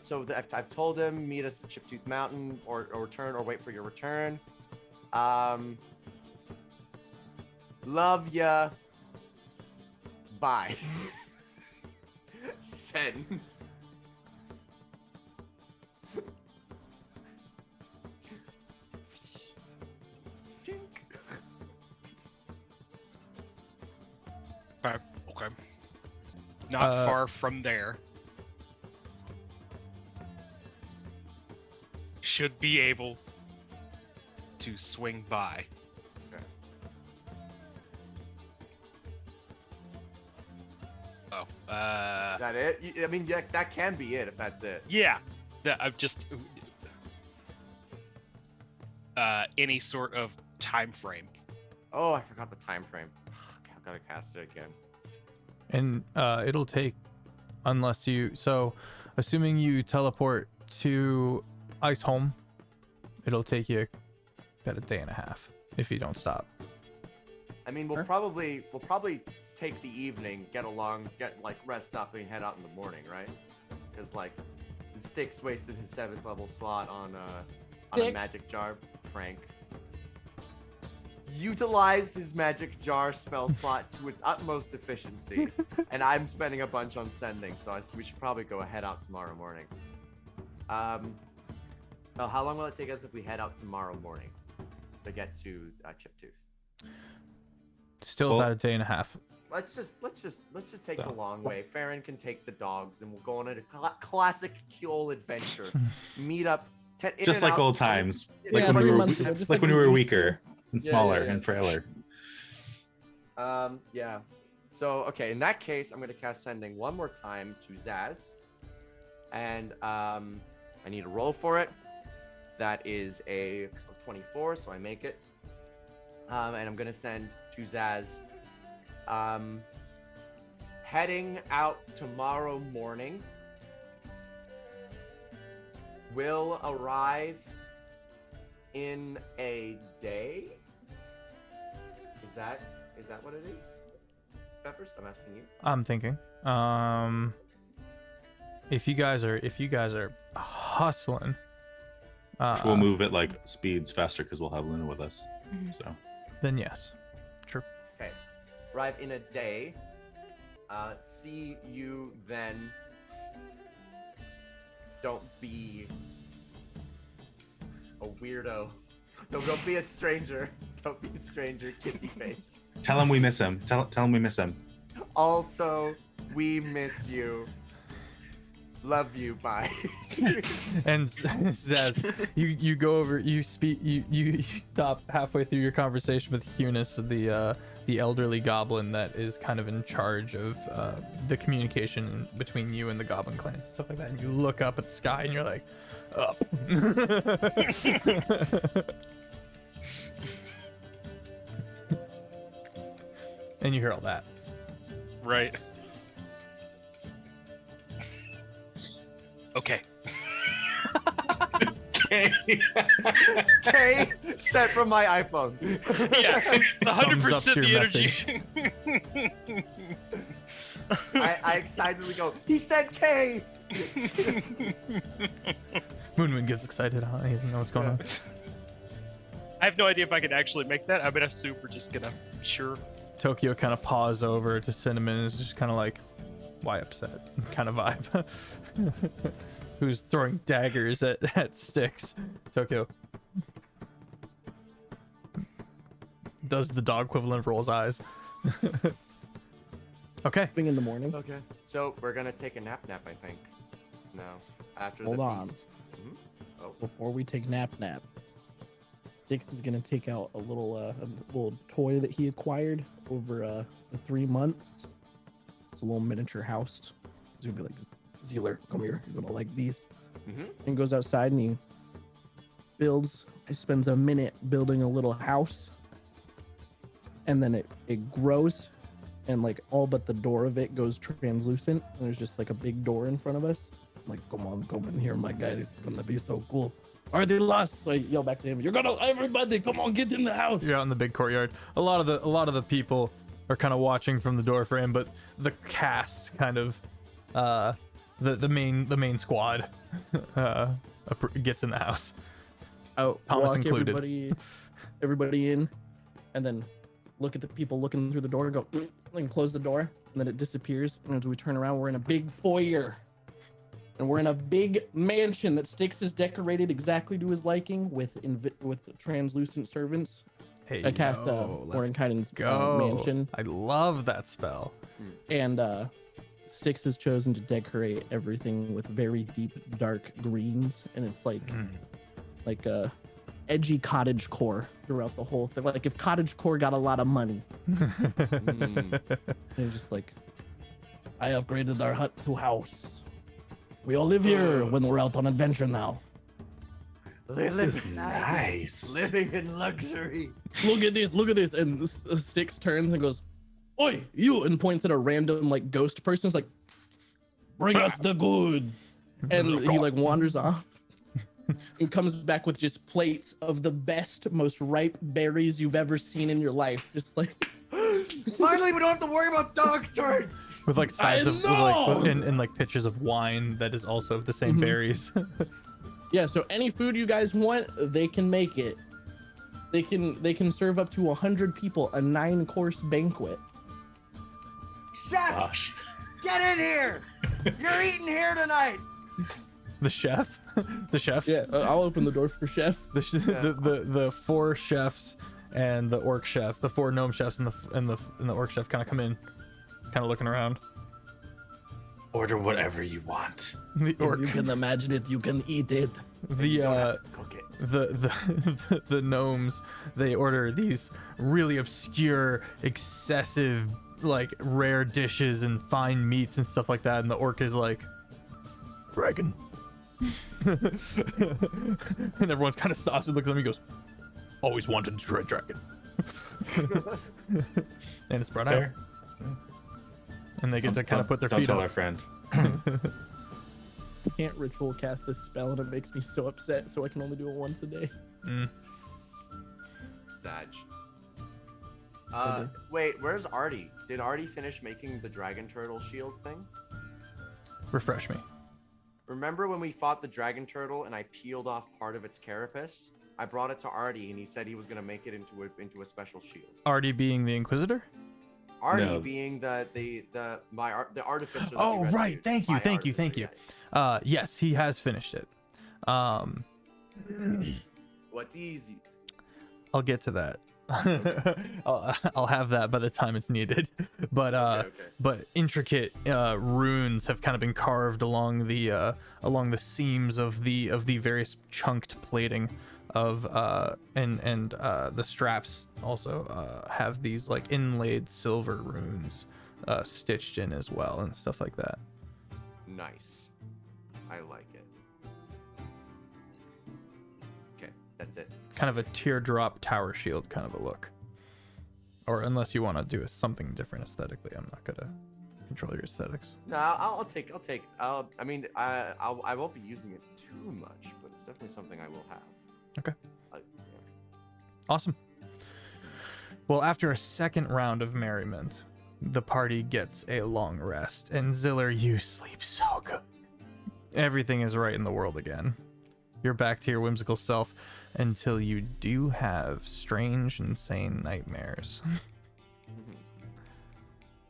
So I've told him meet us at Chiptooth Mountain or return or wait for your return. Love ya. Bye. Send. Okay. Not far from there. Should be able to swing by. Okay. Oh. Is that it? I mean, yeah, that can be it if that's it. Yeah. I'm just any sort of time frame. Oh, I forgot the time frame. I've got to cast it again. And it'll take, unless you, so assuming you teleport to Iceholm, it'll take you about a day and a half if you don't stop. I mean, we'll probably take the evening, get like rest up and head out in the morning, right? Because like Styx wasted his 7th level slot on a magic jar prank. Utilized his magic jar spell slot to its utmost efficiency, and I'm spending a bunch on sending, so we should probably go head out tomorrow morning. How long will it take us if we head out tomorrow morning to get to Chiptooth? Still about a day and a half. Let's just take the long way. Farron can take the dogs, and we'll go on a classic Kjol adventure. Meet up. Just like old times, Yeah, like like when we were weaker and smaller and frailer. Yeah. So okay, in that case, I'm gonna cast Sending one more time to Zaz, and I need a roll for it. That is a 24, so I make it. And I'm gonna send to Zaz. Heading out tomorrow morning. Will arrive in a day. Is that what it is? Feffers, I'm asking you. I'm thinking. If you guys are hustling, We'll move at like speeds faster because we'll have Luna with us. So then yes. True. Okay. Arrive in a day. See you then. Don't be a weirdo. Don't be a stranger. Don't be a stranger. Kissy face. tell him we miss him. Tell him we miss him. Also, we miss you. Love you. Bye. And Zaz, you go over, you speak, you stop halfway through your conversation with Hunis, the elderly goblin that is kind of in charge of the communication between you and the goblin clans and stuff like that. And you look up at the sky and you're like, up. And you hear all that. Right. Okay. Okay. K sent from my iPhone. Yeah, Thumbs up 100% to the your energy. I excitedly go, he said K! Moonwind gets excited, huh? He doesn't know what's going on. I have no idea if I can actually make that. I'm gonna assume we're just gonna sure. Tokyo kind of paws over to Cinnamon and is just kind of like, why upset? Kind of vibe. Who's throwing daggers at Sticks? Tokyo does the dog equivalent, rolls eyes. Okay. Thing in the morning. Okay. So we're gonna take a nap, I think. No. After Hold the on. feast. Mhm. Oh. Before we take nap, Sticks is gonna take out a little toy that he acquired over the 3 months. It's a little miniature house. He's gonna be like, Zealer, come here. You're gonna like these. Mhm. And goes outside and he spends a minute building a little house, and then it grows, and like all but the door of it goes translucent, and there's just like a big door in front of us. I'm like, come on, come in here, my guy. This is gonna be so cool. Are they lost? So I yell back to him, everybody, come on, get in the house. You're out in the big courtyard. A lot of the people are kind of watching from the door frame, but the cast kind of the main squad gets in the house. Out, Thomas walk included. everybody in, and then look at the people looking through the door and go, and close the door, and then it disappears. And as we turn around, we're in a big foyer, and we're in a big mansion that Styx is decorated exactly to his liking with translucent servants. Hey, I cast let's Warrenkiden's go. mansion, I love that spell. and Styx has chosen to decorate everything with very deep dark greens, and it's like a edgy cottage core throughout the whole thing. Like if cottage core got a lot of money. And it's just like, I upgraded our hut to house. We all live here when we're out on adventure now. This is nice. Living in luxury. Look at this, and Styx turns and goes, "Oi, you!" and points at a random like ghost person. It's like, "Bring us the goods," and he like wanders off and comes back with just plates of the best, most ripe berries you've ever seen in your life. Just like, Finally, we don't have to worry about dog turds. with like sides I of know! and like pitchers of wine that is also of the same berries. yeah. So any food you guys want, they can make it. They can serve up to 100 people a 9-course banquet. Chef, Gosh. get in here. You're eating here tonight. The chef, the chefs. Yeah, I'll open the door for Chef. The 4 chefs and the orc chef, the 4 gnome chefs and the orc chef kind of come in, kind of looking around. Order whatever you want. The orc, You can imagine it, you can eat it. You don't have to cook it. the gnomes, they order these really obscure, excessive, like rare dishes and fine meats and stuff like that, and the orc is like, dragon. And everyone's kind of stops and looks at him and goes, always wanted to try dragon. And it's brought Fair. out, and they get to kind of put their Don't feet tell up. our friend. I can't ritual cast this spell and it makes me so upset, so I can only do it once a day. Sag. Okay. Wait, where's Artie? Did Artie finish making the dragon turtle shield thing? Refresh me. Remember when we fought the dragon turtle and I peeled off part of its carapace? I brought it to Artie and he said he was gonna make it into a special shield. Artie being the Inquisitor. Artie No. being the artificer. that we Oh right, rescued. thank you, My thank you, thank artificer, you. Yes, he has finished it. yeah. What easy. I'll get to that. I'll have that by the time it's needed. But Okay. but intricate runes have kind of been carved along the seams of the various chunked plating of and the straps also have these like inlaid silver runes stitched in as well and stuff like that. Nice. I like it. Okay, that's it. Kind of a teardrop tower shield kind of a look. Or unless you want to do something different aesthetically, I'm not gonna control your aesthetics. No, I'll take. I mean, I won't be using it too much, but it's definitely something I will have. Okay. Yeah. Awesome. Well, after a second round of merriment, the party gets a long rest, and Ziller, you sleep so good. Everything is right in the world again. You're back to your whimsical self until you do have strange, insane nightmares.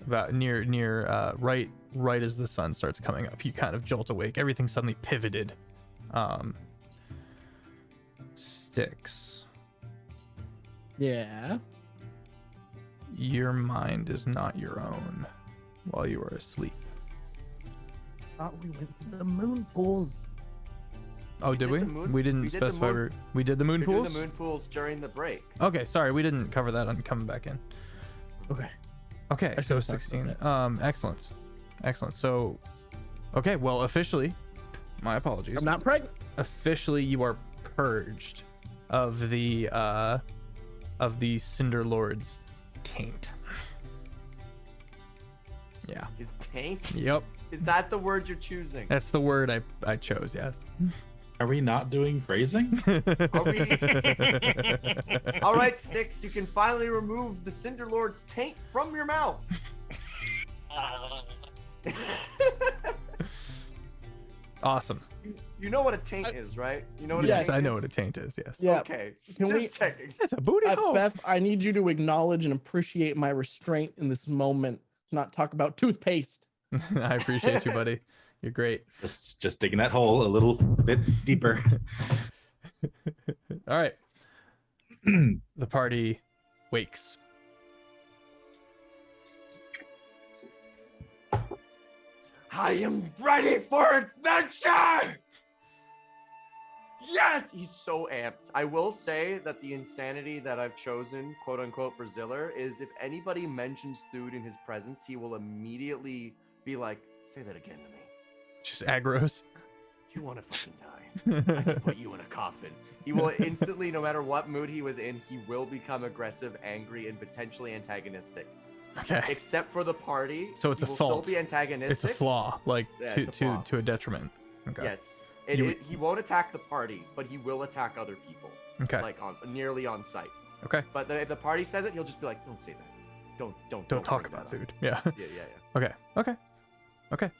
About right as the sun starts coming up, you kind of jolt awake. Everything suddenly pivoted. Sticks. Yeah. Your mind is not your own while you are asleep. Thought we went to the moon pools. Oh, did we? We didn't specify. We did the moon We're pools? doing the moon pools during the break. Okay, sorry, we didn't cover that on coming back in. Okay. Okay, I so should've talked 16. about Excellent. So, okay, well, officially, my apologies. I'm not pregnant. Officially, you are purged of the Cinder Lord's taint. Yeah. His taint? Yep. Is that the word you're choosing? That's the word I chose. Yes. Are we not doing phrasing? Are we? All right, Sticks, you can finally remove the Cinder Lord's taint from your mouth. Awesome. You know what a taint is, right? You know what Yes, a taint I know is? what a taint is. Yes. Yeah. Okay. Can Just we? checking. It's a booty hole. Feff, I need you to acknowledge and appreciate my restraint in this moment. To not talk about toothpaste. I appreciate you, buddy. You're great. Just digging that hole a little bit deeper. All right. The party wakes. I am ready for adventure! Yes! He's so amped. I will say that the insanity that I've chosen, quote unquote, for Ziller is if anybody mentions Thude in his presence, he will immediately be like, say that again to me. Just aggros. You want to fucking die. I can put you in a coffin. He will instantly, no matter what mood he was in, he will become aggressive, angry, and potentially antagonistic. Okay. Except for the party. So it's he a will fault. Still be antagonistic. It's a flaw, like Yeah, to it's a flaw. to a detriment. Okay. Yes. You- He won't attack the party, but he will attack other people. Okay. Like nearly on sight. Okay. But if the party says it, he'll just be like, "Don't say that. Don't Don't talk bring about that up." food. Yeah. Yeah. Okay.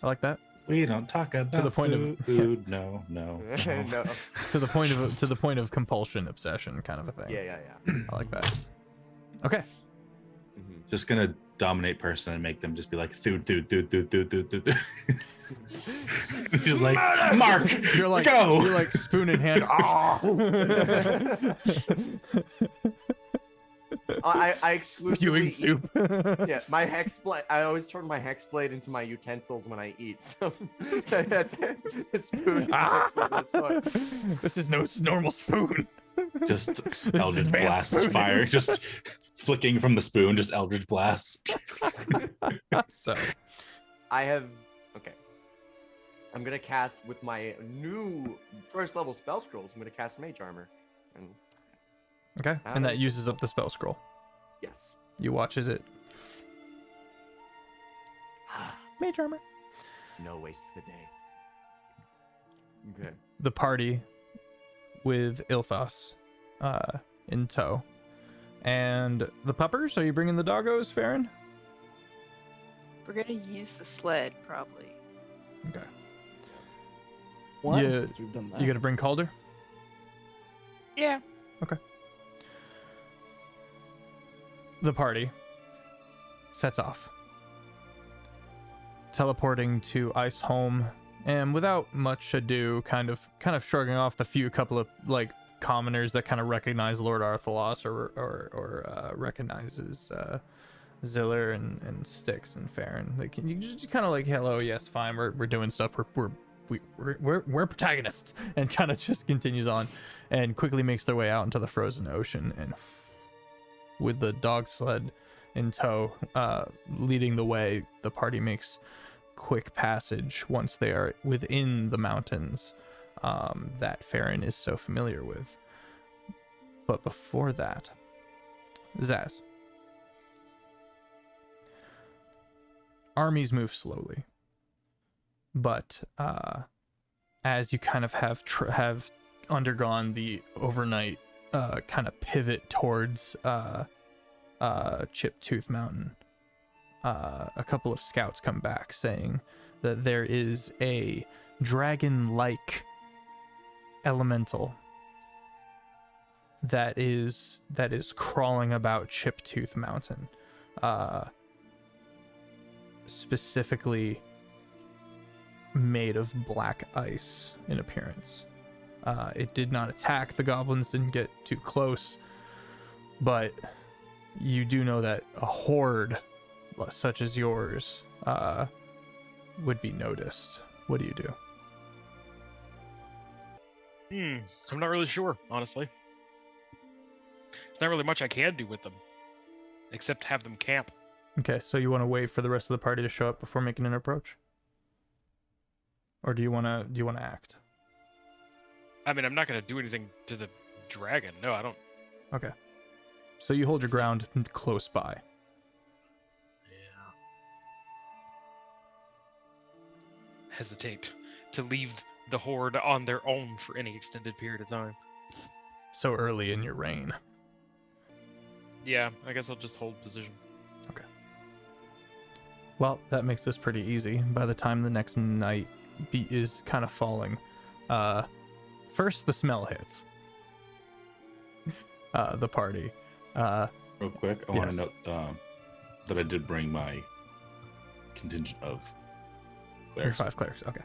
I like that. We don't talk about the point of- food. No. No. To the point of compulsion, obsession, kind of a thing. Yeah. I like that. Okay. Mhm. Just gonna dominate person and make them just be like food. You're like Mark. You're like go. You're like spoon in hand. Ah! I exclusively Spewing eat. soup. Yeah, my hex blade. I always turn my hex blade into my utensils when I eat. So that's it. The spoon works like this one. This is no normal spoon. Just is Eldritch advanced blasts spooning. fire. Just flicking from the spoon. Just Eldritch blasts. So I have. Okay. I'm gonna cast with my new first level spell scrolls. I'm gonna cast Mage Armor. And okay, Ah, and that that's uses up the spell scroll. yes. You watch as it Mage Armor. No waste for the day. Okay. The party with Ilthos in tow. And the puppers, are you bringing the doggos, Farron? We're gonna use the sled probably. Okay. Once Yeah, since we've done that. You gonna bring Calder? Yeah. The party sets off, teleporting to Ice Home, and without much ado, kind of shrugging off the few couple of like commoners that kind of recognize Lord Arthalos or recognizes Ziller and Styx and Farron. Like you just kind of like, hello, yes, fine, we're doing stuff, we're protagonists, and kind of just continues on, and quickly makes their way out into the frozen ocean, and with the dog sled in tow, leading the way, the party makes quick passage once they are within the mountains that Farron is so familiar with. But before that, Zaz, armies move slowly, but as you kind of have undergone the overnight kind of pivot towards Chipped Tooth Mountain, a couple of scouts come back saying that there is a dragon-like elemental that is crawling about Chipped Tooth Mountain, specifically made of black ice in appearance. It did not attack. The goblins didn't get too close, but you do know that a horde such as yours would be noticed. What do you do? I'm not really sure, honestly. There's not really much I can do with them, except have them camp. Okay, so you want to wait for the rest of the party to show up before making an approach, or do you want to act? I mean, I'm not gonna do anything to the dragon. No, I don't. Okay, so you hold your ground close by. Yeah. Hesitate to leave the horde on their own for any extended period of time. So early in your reign. Yeah, I guess I'll just hold position. Okay. Well, that makes this pretty easy. By the time the next night is kind of falling, first the smell hits the party. Real quick, I want to note that I did bring my contingent of clerics. 5 clerics. Okay.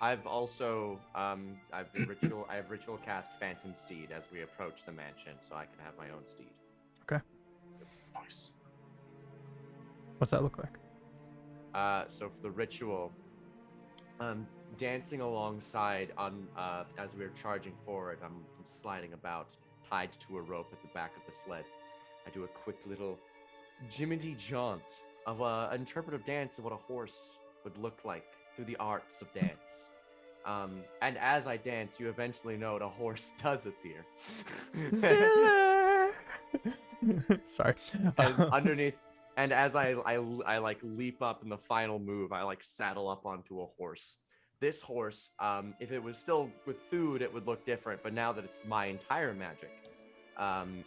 I've also I have ritual cast Phantom Steed as we approach the mansion, so I can have my own steed. Okay. Nice. What's that look like? So for the ritual, dancing alongside as we're charging forward, I'm sliding about, tied to a rope at the back of the sled. I do a quick little jiminy jaunt of an interpretive dance of what a horse would look like through the arts of dance. And as I dance, you eventually note a horse does appear. Sorry. And underneath, and as I like leap up in the final move, I like saddle up onto a horse. This horse, if it was still with food, it would look different. But now that it's my entire magic,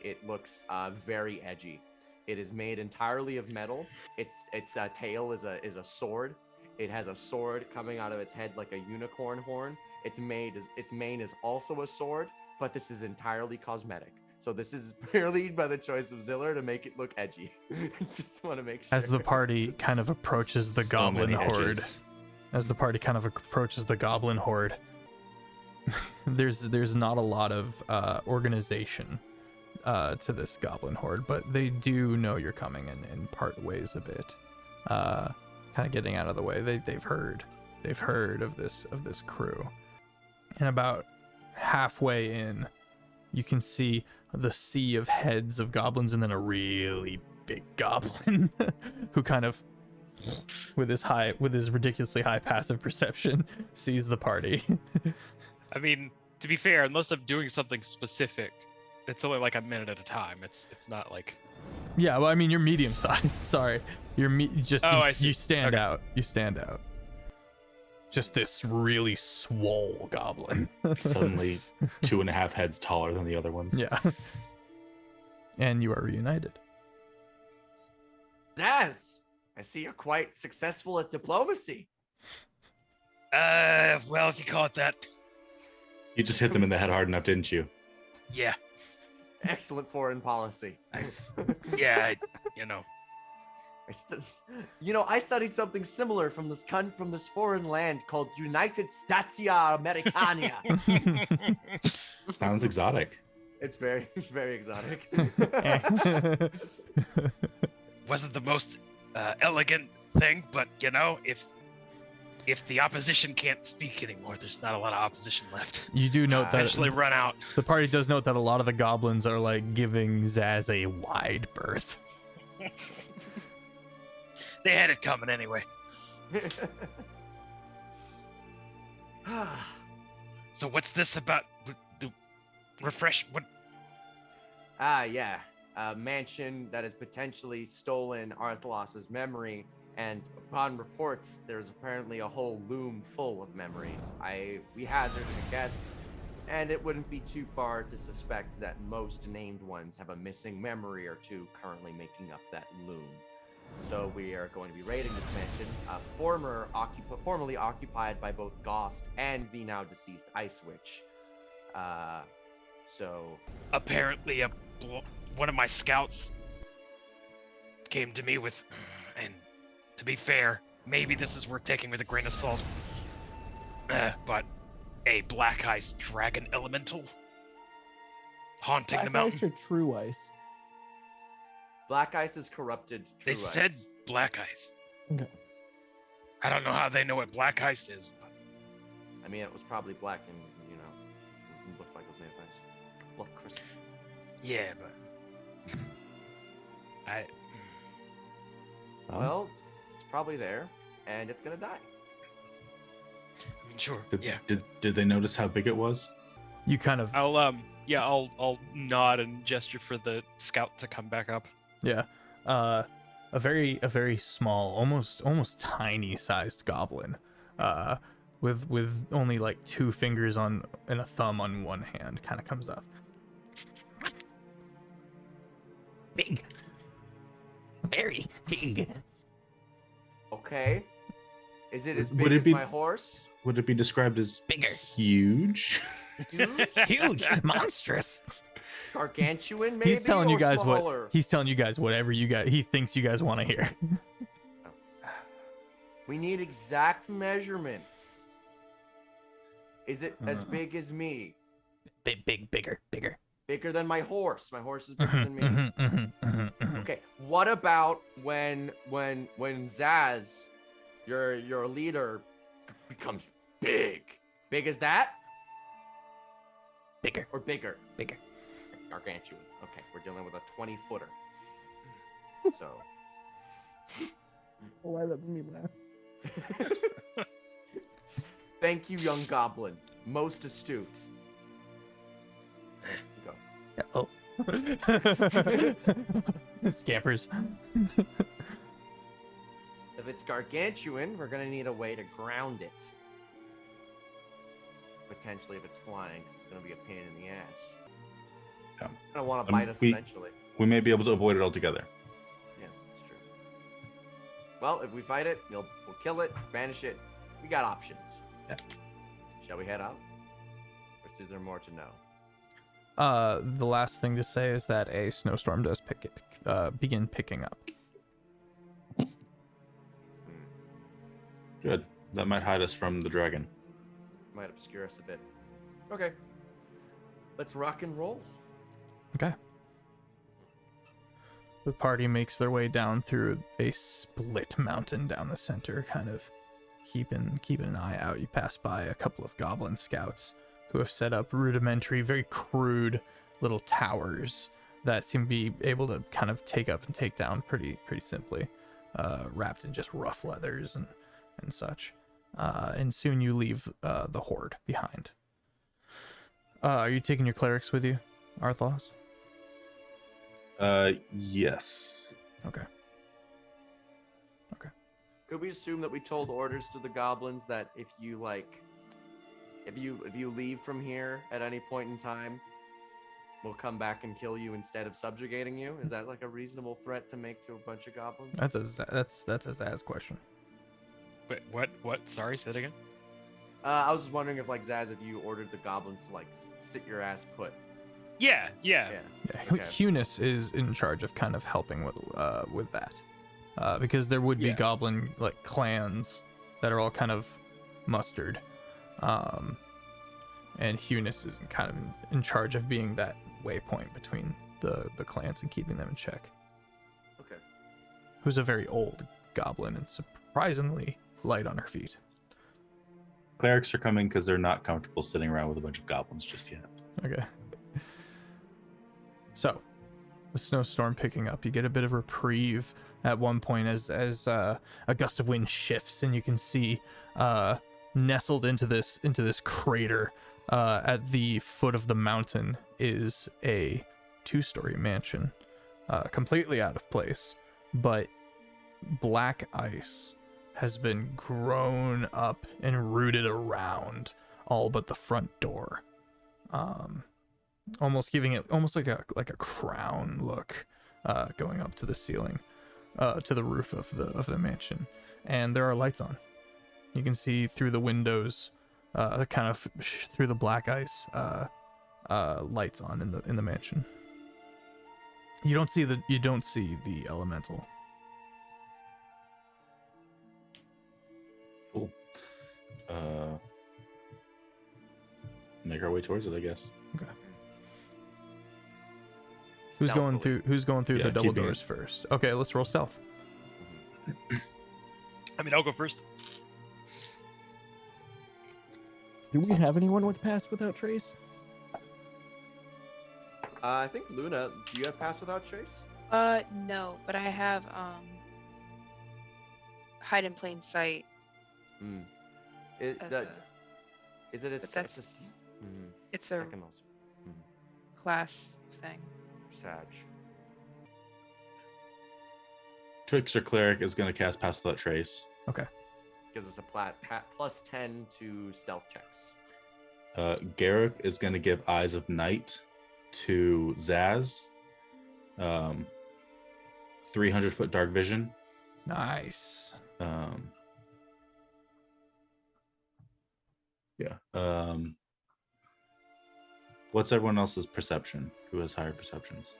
it looks very edgy. It is made entirely of metal. Its tail is a sword. It has a sword coming out of its head like a unicorn horn. Its mane is also a sword, but this is entirely cosmetic. So this is purely by the choice of Ziller to make it look edgy. Just want to make sure. As the party kind of approaches the goblin horde, there's not a lot of organization to this goblin horde, but they do know you're coming and part ways a bit. Kind of getting out of the way. They've heard of this crew, and about halfway in, you can see the sea of heads of goblins, and then a really big goblin who kind of, with his ridiculously high passive perception, sees the party. I mean, to be fair, unless I'm doing something specific, it's only like a minute at a time. It's not like. Yeah, well, I mean, you're medium sized. Sorry, you stand out. You stand out. Just this really swole goblin. Suddenly 2.5 heads taller than the other ones. Yeah. And you are reunited. Daz, I see you're quite successful at diplomacy. Well, if you call it that. You just hit them in the head hard enough, didn't you? Yeah. Excellent foreign policy. Nice. Yeah, I studied something similar from this foreign land called United Statsia Americana. Sounds exotic. It's very, very exotic. Wasn't the most elegant thing, but if the opposition can't speak anymore, there's not a lot of opposition left. You do note that eventually run out. The party does note that a lot of the goblins are like giving Zaz a wide berth. They had it coming anyway. So what's this about? The refresh? What? Yeah. A mansion that has potentially stolen Arthalos's memory And upon reports, there's apparently a whole loom full of memories. We hazarded a guess, and it wouldn't be too far to suspect that most named ones have a missing memory or two currently making up that loom. So we are going to be raiding this mansion, formerly occupied by both Ghost and the now deceased Ice Witch. Apparently, one of my scouts came to me with, and to be fair, maybe this is worth taking with a grain of salt, but a black ice dragon elemental haunting the Black mountain. ice or true ice? Black ice is corrupted true They ice. said black ice. Okay. I don't know how they know what black ice is. But I mean, it was probably black and, it didn't look like it was made of ice. Well, crystal. yeah, but Well, it's probably there, and it's gonna die. I mean, sure. Did, Yeah. did they notice how big it was? You kind of I'll nod and gesture for the scout to come back up. Yeah. A very small, almost tiny sized goblin. With only like 2 fingers and a thumb on one hand kind of comes up. Big. Very big. Okay. Is it as Would big it as be- my horse? Would it be described as Bigger. huge? Huge? Huge. Monstrous. Gargantuan, maybe? He's telling you or guys smaller? whatever he thinks you guys want to hear. We need exact measurements. Is it as big as me? Bigger. Bigger than my horse? My horse is bigger than me. Mm-hmm. Okay. What about when Zaz, your leader, becomes big? Big as that? Bigger. Or bigger? Bigger. Gargantuan. Okay, we're dealing with a 20-footer. So. Why that made me laugh? Thank you, young goblin. Most astute. Go. Scampers. If it's gargantuan, we're gonna need a way to ground it. Potentially, if it's flying, 'cause it's gonna be a pain in the ass. Yeah. I don't want to bite us we- eventually. We may be able to avoid it altogether. Yeah, that's true. Well, if we fight it, we'll kill it, banish it. We got options. Yeah. Shall we head out? Or is there more to know? The last thing to say is that a snowstorm does begin picking up. Good. That might hide us from the dragon. Might obscure us a bit. Okay. Let's rock and roll. Okay. The party makes their way down through a split mountain down the center, kind of keeping an eye out. You pass by a couple of goblin scouts who have set up rudimentary, very crude little towers that seem to be able to kind of take up and take down pretty simply, wrapped in just rough leathers and such. And soon you leave the horde behind. Are you taking your clerics with you, Arthlos? Yes. Okay. Could we assume that we told orders to the goblins that if you leave from here at any point in time, we'll come back and kill you instead of subjugating you? Is that like a reasonable threat to make to a bunch of goblins? That's a Zaz question. Wait, what? Sorry, say it again. I was just wondering if Zaz, if you ordered the goblins to sit your ass put. Yeah. Yeah, Okay. Hunis is in charge of kind of helping with that, because there would be Yeah. goblin clans that are all kind of mustered, and Hunis is kind of in charge of being that waypoint between the clans and keeping them in check. Okay. Who's a very old goblin and surprisingly light on her feet. Clerics are coming because they're not comfortable sitting around with a bunch of goblins just yet. Okay. So, the snowstorm picking up. You get a bit of reprieve at one point as a gust of wind shifts, and you can see nestled into this crater at the foot of the mountain is a 2-story mansion, completely out of place, but black ice has been grown up and rooted around all but the front door, almost giving it almost like a crown look, going up to the ceiling, to the roof of the mansion. And there are lights on. You can see through the windows, kind of through the black ice, lights on in the mansion. You don't see the elemental. Cool. Make our way towards it, I guess. Okay. Who's going through Yeah, the double keeping doors first? Okay, let's roll stealth. I mean, I'll go first. Do we have anyone with pass without trace? I think Luna, do you have pass without trace? No, but I have hide in plain sight. Hmm. as a- Is it a? but that's- It's a second also. class thing. Sag. Trickster Cleric is going to cast Pass Without Trace. Gives us a plus 10 to stealth checks. Garrick is going to give Eyes of Night to Zaz. 300-foot dark vision. Nice. Yeah. What's everyone else's perception? Who has higher perceptions?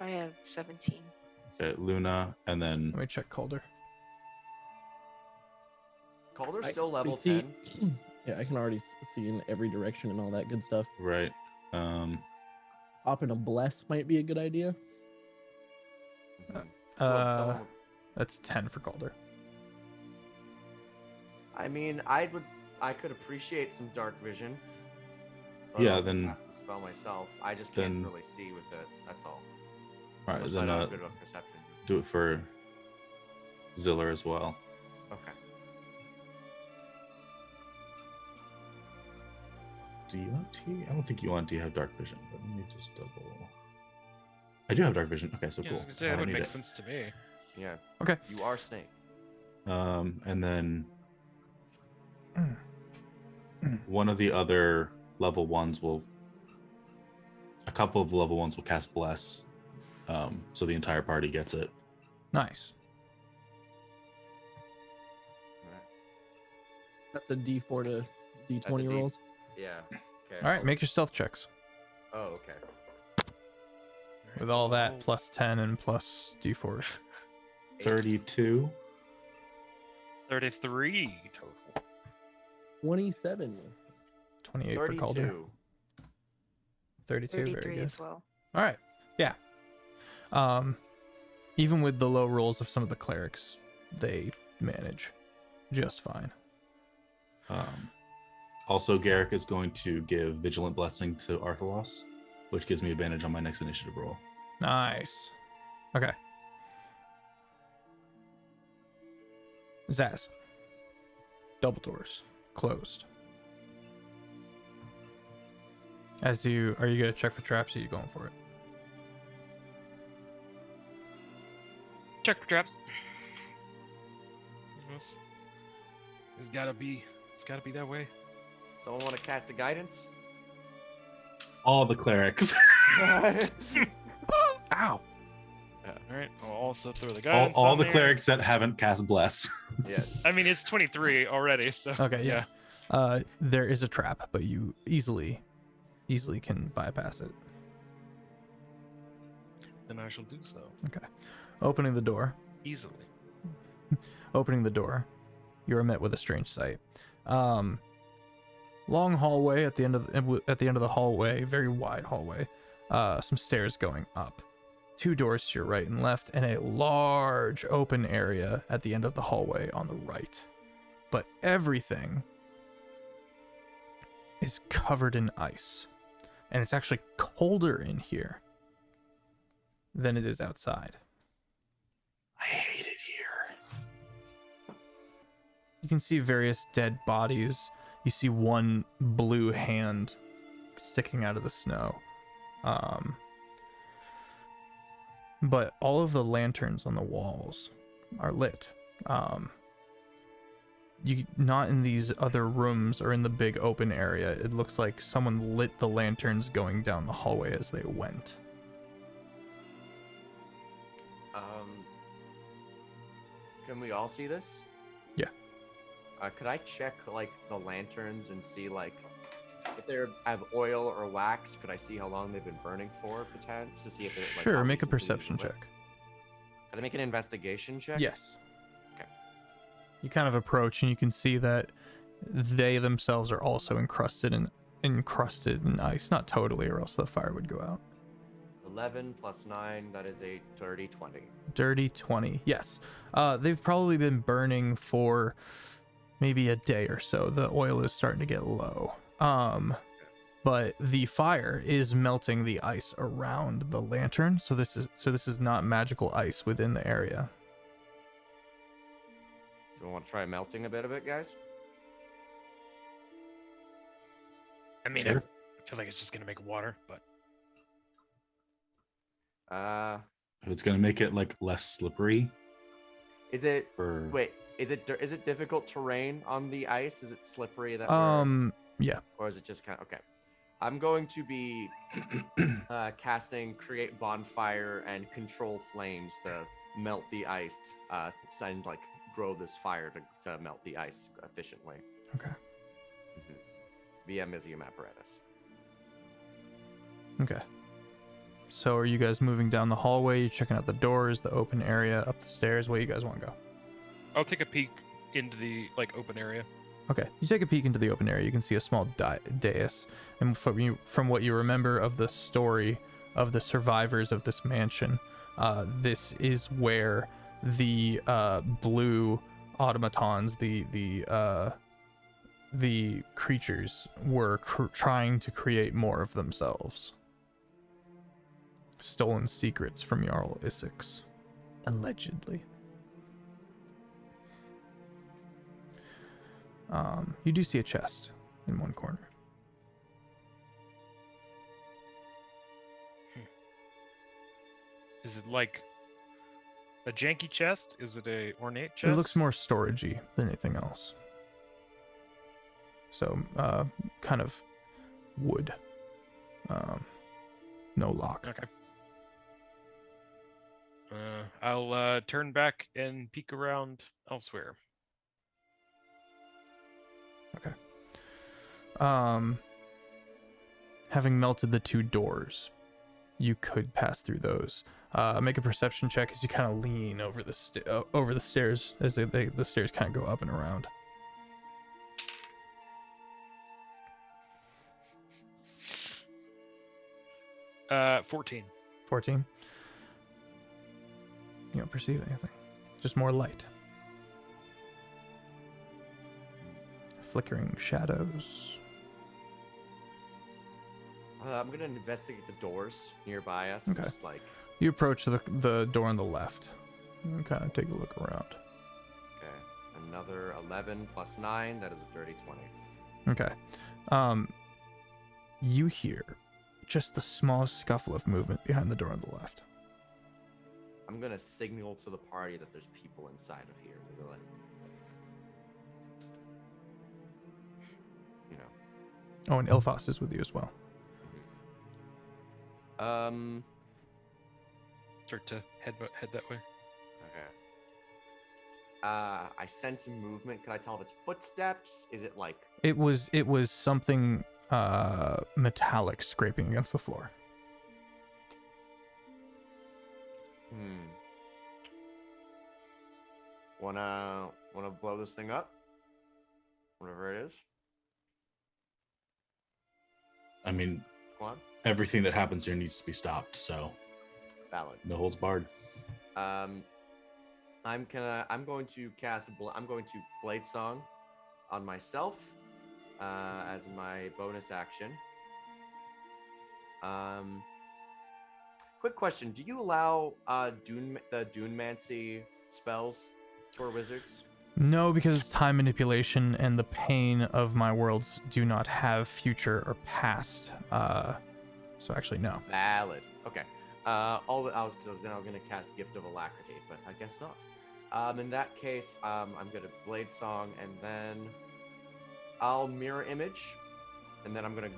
I have 17. Okay, Luna, and then Let me check Calder. Calder's I- still we level see- 10. Yeah, I can already see in every direction and all that good stuff. right. Popping a bless might be a good idea. Mhm. Well, someone- That's 10 for Calder. I mean, I could appreciate some dark vision. but Yeah, I'll then- cast the spell myself. I just then- can't really see with it. That's all. All right, Unless then I don't have good enough perception. do it for Ziller as well. Okay. Do you want T? I don't think you want to have dark vision, but let me just double. I do have dark vision. Okay, so Yeah, I cool. was gonna say I that don't would need make it. sense to me. Yeah. Okay. You are Snake. And then one of the other level ones will. A couple of level ones will cast Bless, so the entire party gets it. Nice. That's a D4 to D20 That's a D- rolls. Yeah. Okay. All right, make your stealth checks. Oh, okay. With all that plus 10 and plus D4s. 32. 33 total. 27. 28 for Calder. 32. 32, very 33 good. as well. All right. Yeah. Even with the low rolls of some of the clerics, they manage just fine. Also, Garrick is going to give Vigilant Blessing to Arthalos, which gives me advantage on my next initiative roll. Nice. Okay. Zaz. Double doors closed. Are you gonna check for traps? Or are you going for it? Check for traps. It's gotta be that way. Someone want to cast a guidance? All the clerics. Ow. All right. I'll also throw the guidance. all on the there. clerics that haven't cast Bless. Yes. I mean, it's 23 already, so. Okay, yeah. There is a trap, but you easily can bypass it. Then I shall do so Opening the door, easily. you are met with a strange sight. Long hallway at the end of the hallway, very wide hallway. Some stairs going up. 2 doors to your right and left, and a large open area at the end of the hallway on the right. But everything is covered in ice. And it's actually colder in here than it is outside. I hate it here. You can see various dead bodies. You see one blue hand but all of the lanterns on the walls are lit. You not in these other rooms or in the big open area. It looks like someone lit the lanterns going down the hallway as they went. Can we all see this? Yeah. Could I check like the lanterns and see like if they have oil or wax? Could I see how long they've been burning for, potentially, to see if it like, Sure, how make a recently perception these were lit? check. Can I make an investigation check? Yes. Okay. You kind of approach and you can see that they themselves are also encrusted in ice. Not totally, or else the fire would go out. 11 plus 9, that is a dirty 20. Dirty 20. Yes. They've probably been burning for maybe a day or so. The oil is starting to get low. But the fire is melting the ice around the lantern, so this is not magical ice within the area. Do you want to try melting a bit of it, guys? I mean, Sure. I feel like it's just gonna make water, but If it's gonna make it like less slippery, is it? or Wait, is it difficult terrain on the ice? Is it slippery that? Yeah. Or is it just kind of okay? I'm going to be casting create bonfire and control flames to melt the ice, and like grow this fire to melt the ice efficiently. Okay. Via Mizium apparatus. Okay. So are you guys moving down the hallway? You checking out the doors, the open area, up the stairs? Where you guys want to go? I'll take a peek into the like open area. Okay, you take a peek into the open area. You can see a small dais, and from what you remember of the story of the survivors of this mansion, this is where the blue automatons, the creatures, were trying to create more of themselves. Stolen secrets from Jarl Isix, allegedly. You do see a chest in one corner. Is it like a janky chest? Is it a ornate chest? It looks more storagey than anything else. So, kind of wood. No lock. Okay. I'll turn back and peek around elsewhere. Okay. Having melted the two doors, you could pass through those. Make a perception check as you kind of lean over the stairs as the stairs kind of go up and around. Uh, 14. 14. You don't perceive anything. Just more light. Flickering shadows. I'm gonna investigate the doors nearby us. Okay. Just like You approach the door on the left and kind of take a look around. okay, another 11 plus 9. That is a dirty 20. Okay. You hear just the smallest scuffle of movement behind the door on the left. I'm gonna signal to the party that there's people inside of here. They're like, you know. Oh, and Ilfos is with you as well. Start to head that way. Okay. I sense some movement. Can I tell if it's footsteps? Is it like? It was something metallic scraping against the floor. Wanna blow this thing up? Whatever it is. I mean, Come on. everything that happens here needs to be stopped. So Valid. no holds barred. I'm going to cast I'm going to Blade Song on myself as my bonus action. Quick question: do you allow the Dunemancy spells for wizards? No, because it's time manipulation, and the pain of my worlds do not have future or past. So actually, no. Valid. Okay. I was gonna cast Gift of Alacrity, but I guess not. In that case, I'm gonna Blade Song, and then I'll Mirror Image, and then I'm gonna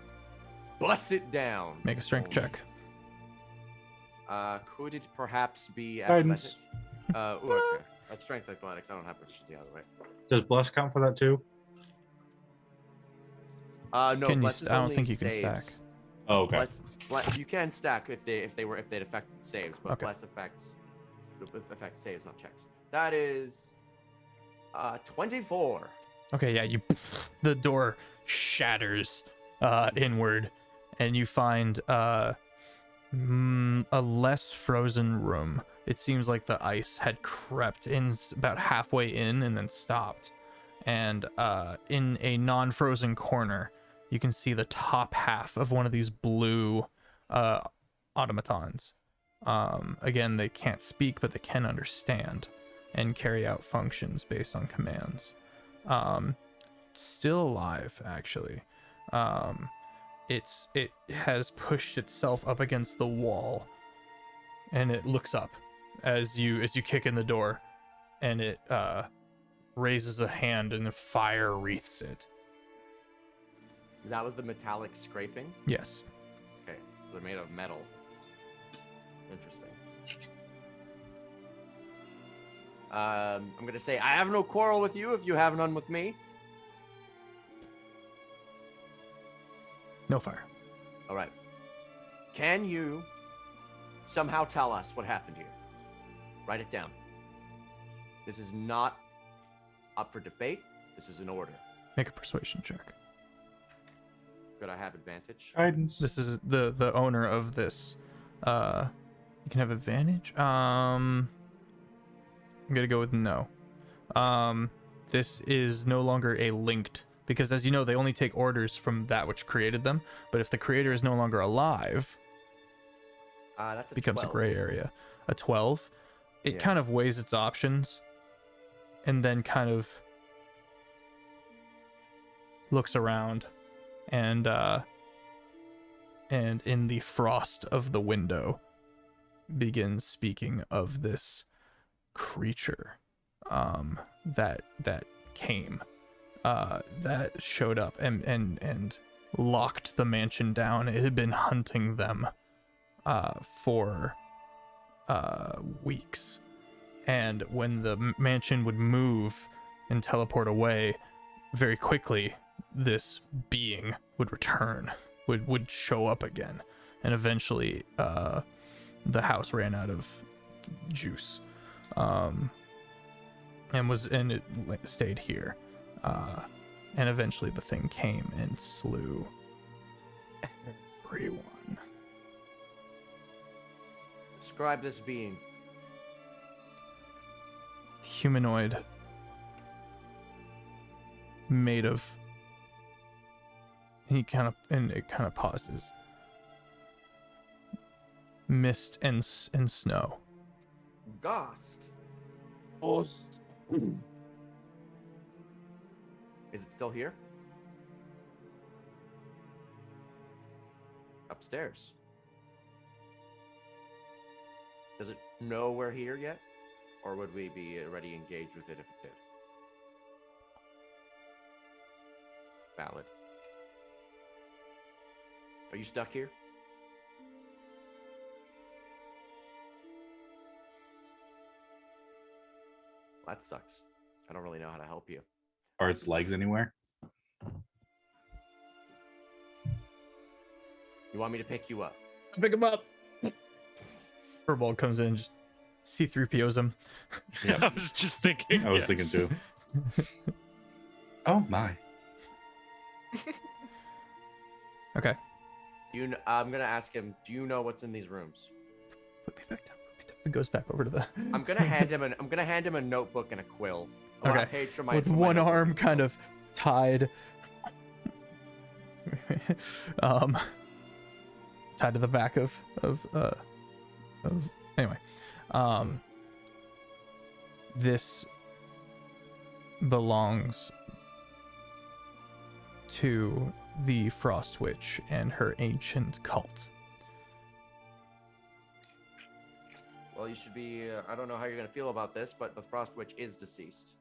bust it down. Make a strength check. Could it perhaps be Guidance. Athletics? Okay. That's Strength Athletics. I don't have proficiency the other way. Does Bless count for that too? No, Can you Bless is I don't only think you can saves. stack. Oh, okay. Bless, you can stack if they'd affected saves, but Okay. Bless affects saves, not checks. That is 24. Okay, yeah, the door shatters inward, and you find a less frozen room. It seems like the ice had crept in about halfway in and then stopped. And in a non-frozen corner, you can see the top half of one of these blue automatons. Again, they can't speak, but they can understand and carry out functions based on commands. Still alive, actually. It has pushed itself up against the wall, and it looks up as you kick in the door, and it raises a hand and the fire wreaths it. That was the metallic scraping? Yes. Okay, so they're made of metal. Interesting. I'm gonna say, I have no quarrel with you if you have none with me. No fire. All right. Can you somehow tell us what happened here? Write it down. This is not up for debate. This is an order. Make a persuasion check. Could I have advantage? Guidance. This is the owner of this. You can have advantage. I'm gonna go with no. This is no longer a linked, because as you know, they only take orders from that which created them. But if the creator is no longer alive, That's a becomes 12. a gray area. A 12. It Yeah. kind of weighs its options, and then kind of looks around, and in the frost of the window begins speaking of this creature that came, that showed up and locked the mansion down. It had been hunting them for weeks, and when the mansion would move and teleport away very quickly, this being would return, would show up again, and eventually the house ran out of juice, and it stayed here, and eventually the thing came and slew everyone. Describe this being. Humanoid, made of, it kind of pauses, mist and snow. Ghost. Ghost. Is it still here? Upstairs. Does it know we're here yet? Or would we be already engaged with it if it did? Valid. Are you stuck here? That sucks. I don't really know how to help you. Are its legs anywhere? You want me to pick you up? Pick him up. Furball comes in, just C3POs him. Yeah. I was just thinking. I was thinking too. Oh my. Okay. I'm gonna ask him. Do you know what's in these rooms? Put me back down. It goes back over to the. I'm gonna hand him a notebook and a quill. A Okay. page from my, With from my one notebook. arm kind of tied, tied to the back of anyway. This belongs to the Frost Witch and her ancient cult. you should be. I don't know how you're gonna feel about this, but the Frost Witch is deceased.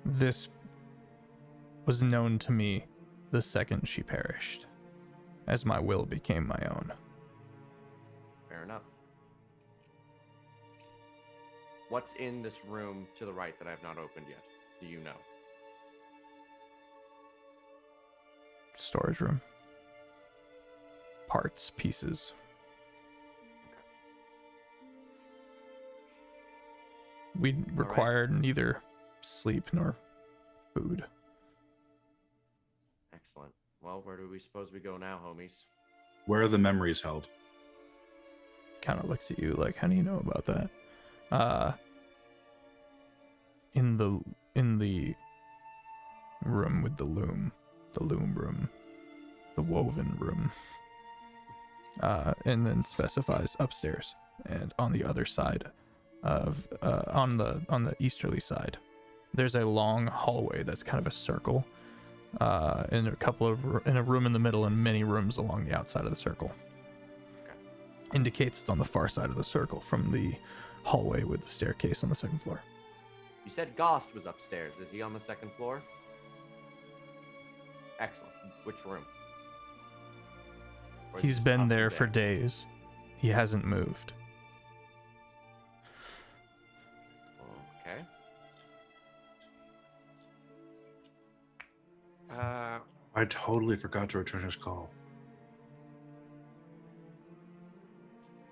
This was known to me the second she perished, as my will became my own. Fair enough. What's in this room to the right that I have not opened yet? Do you know? Storage room. Parts, pieces. We required neither sleep nor food. Excellent. Well, where do we suppose we go now, homies? Where are the memories held? Kind of looks at you like, how do you know about that? In the room with the loom room, the woven room, and then specifies upstairs and on the other side of on the easterly side. There's a long hallway that's kind of a circle, and a room in the middle and many rooms along the outside of the circle. Okay. Indicates it's on the far side of the circle from the hallway with the staircase on the second floor. You said Gost was upstairs. Is he on the second floor? Excellent. Which room? Or is He's this been up there to for days. He hasn't moved. Okay. I totally forgot to return his call.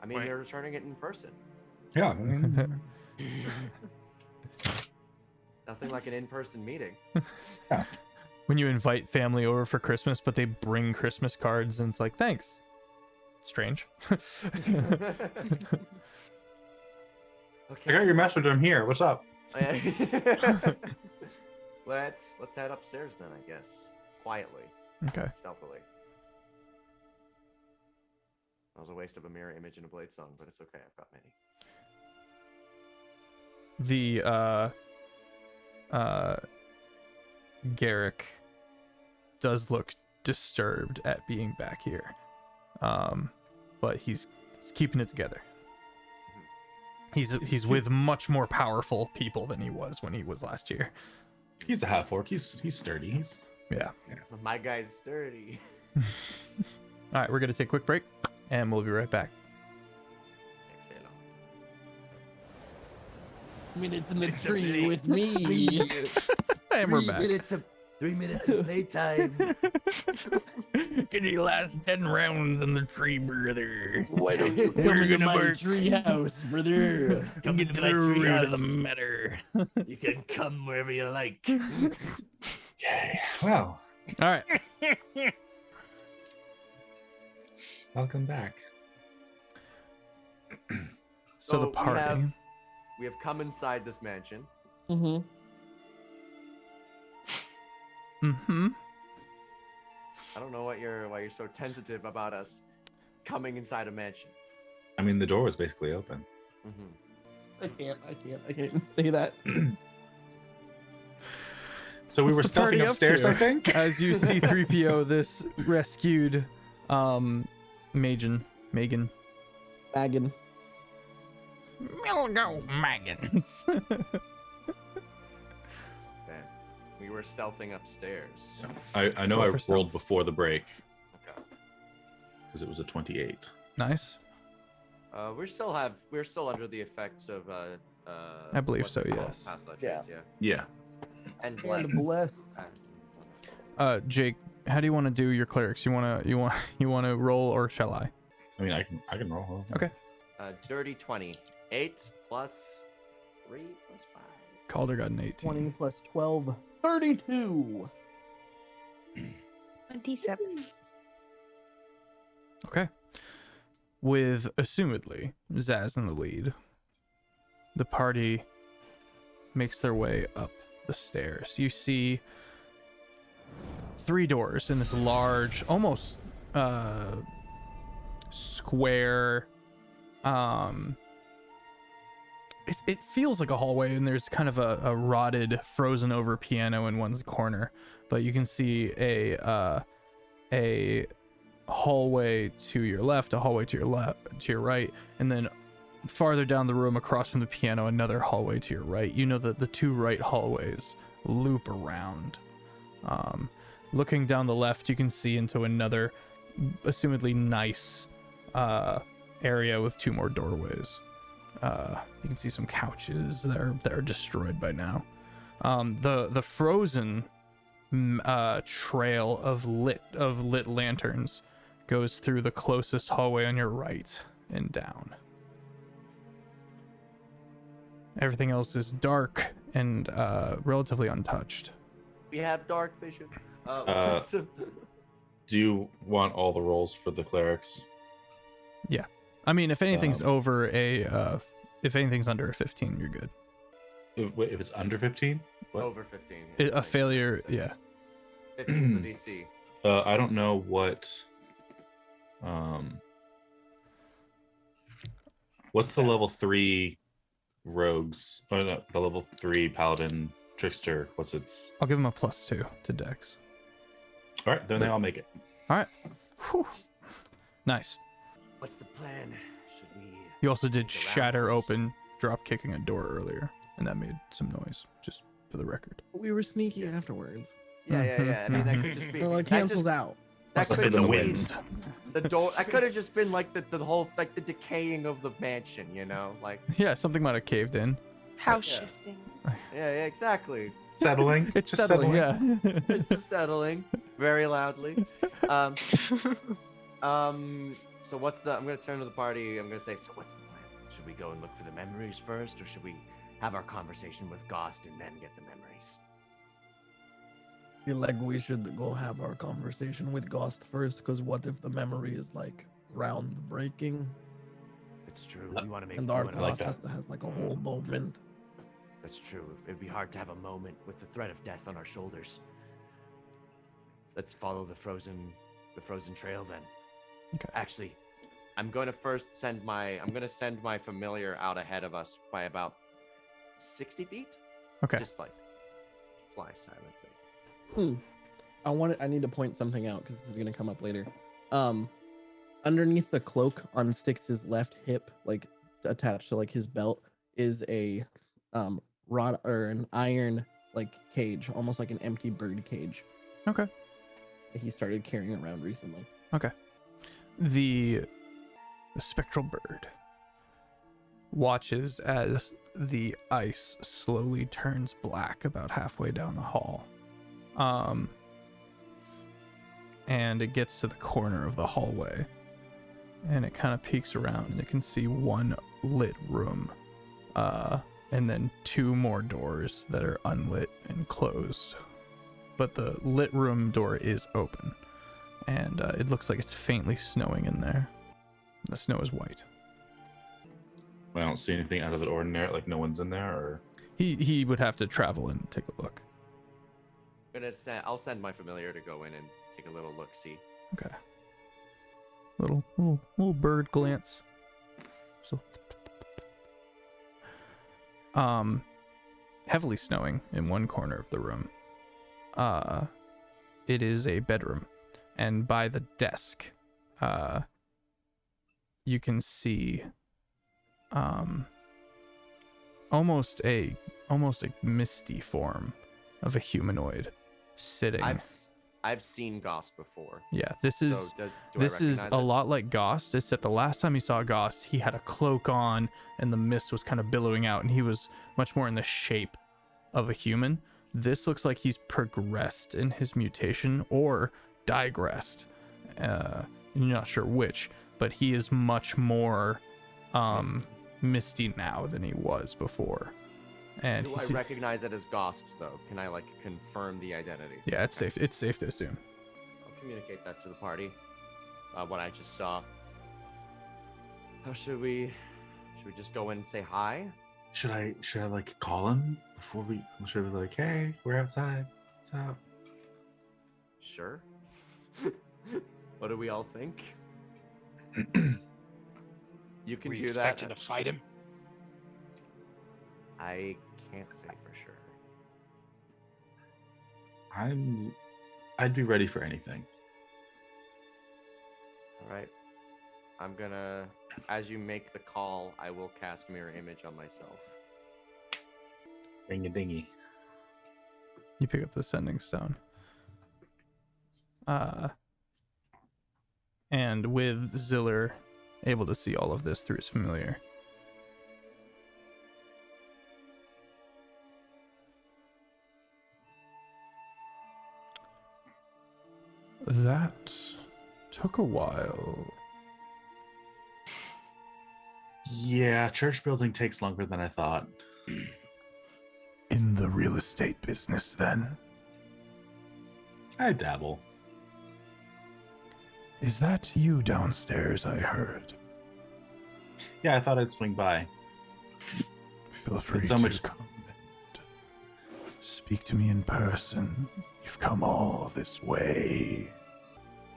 I mean, Wait. you're returning it in person. Yeah. I mean, Nothing like an in-person meeting. When you invite family over for Christmas, but they bring Christmas cards, and it's like, thanks. Strange. I got your message. I'm here. What's up? Let's head upstairs then, I guess. Quietly, Okay. stealthily. That was a waste of a mirror image and a blade song, but it's okay. I've got many. The Garrick does look disturbed at being back here, but he's keeping it together. He's with much more powerful people than he was when he was last year. He's a half orc. He's sturdy. He's Yeah. My guy's sturdy. All right, we're gonna take a quick break, and we'll be right back. Exhale. Minutes in the tree with me. And we're back. 3 minutes of playtime. Can you last 10 rounds in the tree, brother? Why don't you come We're into gonna my work. tree house, brother? Come Get to to my the root of the treehouse. matter. You can come wherever you like. okay. Well, All right. welcome back. So the we party. have come inside this mansion. Mm-hmm. Mm-hmm. I don't know why you're so tentative about us coming inside a mansion. I mean, the door was basically open. Mm-hmm. I can't say that. So we were What's the party stealthing up upstairs, to? I think. As you see 3PO, this rescued Megan. Baggin. Milgo Maggins. Then we were stealthing upstairs. I know Roll I for stealth. rolled before the break Okay. because it was a 28. Nice. We're still under the effects of I believe what's so, it called? yes. Past life Yeah. trace, yeah. Yeah. And And bless. bless. Jake, how do you want to do your clerics? You want to roll, or shall I? I mean, I can roll. Okay. Dirty 20. 8 plus 3 plus 5. Calder got an 18. 20 plus 12. 32. 27. Okay. With assumedly Zaz in the lead, the party makes their way up the stairs. You see 3 doors in this large, almost square. It feels like a hallway, and there's kind of a rotted, frozen over piano in one's corner, but you can see a hallway to your left, a hallway to your right, and then farther down the room across from the piano, another hallway to your right. You know that the two right hallways loop around. Looking down the left, you can see into another assumedly nice area with two more doorways. You can see some couches that are destroyed by now. The frozen trail of lit lanterns goes through the closest hallway on your right and down. Everything else is dark and relatively untouched. We have dark vision. Do you want all the rolls for the clerics? Yeah. I mean, if anything's if anything's under a 15, you're good. If it's under 15? What? Over 15. A failure, yeah. 15 is the DC. I don't know what. What's the level 3 rogues? Oh no, the level 3 paladin trickster. What's its? I'll give him a +2 to Dex. All right, then they all make it. All right. Whew. Nice. What's the plan? Should we? You also did sneak around shatter first? open, drop kicking a door earlier, and that made some noise, just for the record. We were sneaky afterwards. Yeah. I mean, that could just be. So it that cancels just- out. That Must could have have been just the been wind. the door. That could have just been like the whole like the decaying of the mansion. You know, like Yeah, something might have caved in. House Yeah. shifting. yeah, Settling. It's Just settling, yeah. It's just settling very loudly. So what's the? I'm gonna turn to the party. I'm gonna say, so what's the plan? Should we go and look for the memories first, or should we have our conversation with Gost and then get the memories? Feel like we should go have our conversation with Ghost first, because what if the memory is like groundbreaking It's true. We want to make. and the we art wanna- like that. process that has like a whole moment? That's true. It'd be hard to have a moment with the threat of death on our shoulders. Let's follow the frozen trail then. Okay. Actually, I'm going to first send my familiar out ahead of us by about 60 feet. Okay. Just like fly silently. I need to point something out because this is gonna come up later. Underneath the cloak on Styx's left hip, like attached to like his belt, is a rod or an iron like cage, almost like an empty bird cage. Okay. That he started carrying around recently. The spectral bird watches as the ice slowly turns black about halfway down the hall. And it gets to the corner of the hallway, and it kind of peeks around, and it can see one lit room, and then two more doors that are unlit and closed. But the lit room door is open, and it looks like it's faintly snowing in there. The snow is white. I don't see anything out of the ordinary. Like no one's in there, or He would have to travel and take a look. I'll send my familiar to go in and take a little look. See. Okay. Little bird glance. So. Heavily snowing in one corner of the room. It is a bedroom, and by the desk, you can see, almost a misty form of a humanoid sitting. I've seen Gost before. Yeah, this is So do I this is recognize a it? lot like Gost. It's that the last time you saw Gost, he had a cloak on and the mist was kind of billowing out, and he was much more in the shape of a human. This looks like he's progressed in his mutation or digressed. You're not sure which, but he is much more misty now than he was before. And Do I he's- recognize it as Gost though? Can I like confirm the identity? yeah, it's safe. It's safe to assume. I'll communicate that to the party. What I just saw. How should we? Should we just go in and say hi? should I like call him before we? Should we be like, hey, we're outside. What's up? Sure. What do we all think? You can We do expecting that. to fight him. I can't say for sure. I'd be ready for anything. All right. I'm gonna, as you make the call, I will cast mirror image on myself. Ring a dingy. You pick up the sending stone. And with Ziller able to see all of this through his familiar. That took a while. Yeah, church building takes longer than I thought. In the real estate business, then? I dabble. Is that you downstairs, I heard? Yeah, I thought I'd swing by. Feel free so to much- come and speak to me in person. You've come all this way.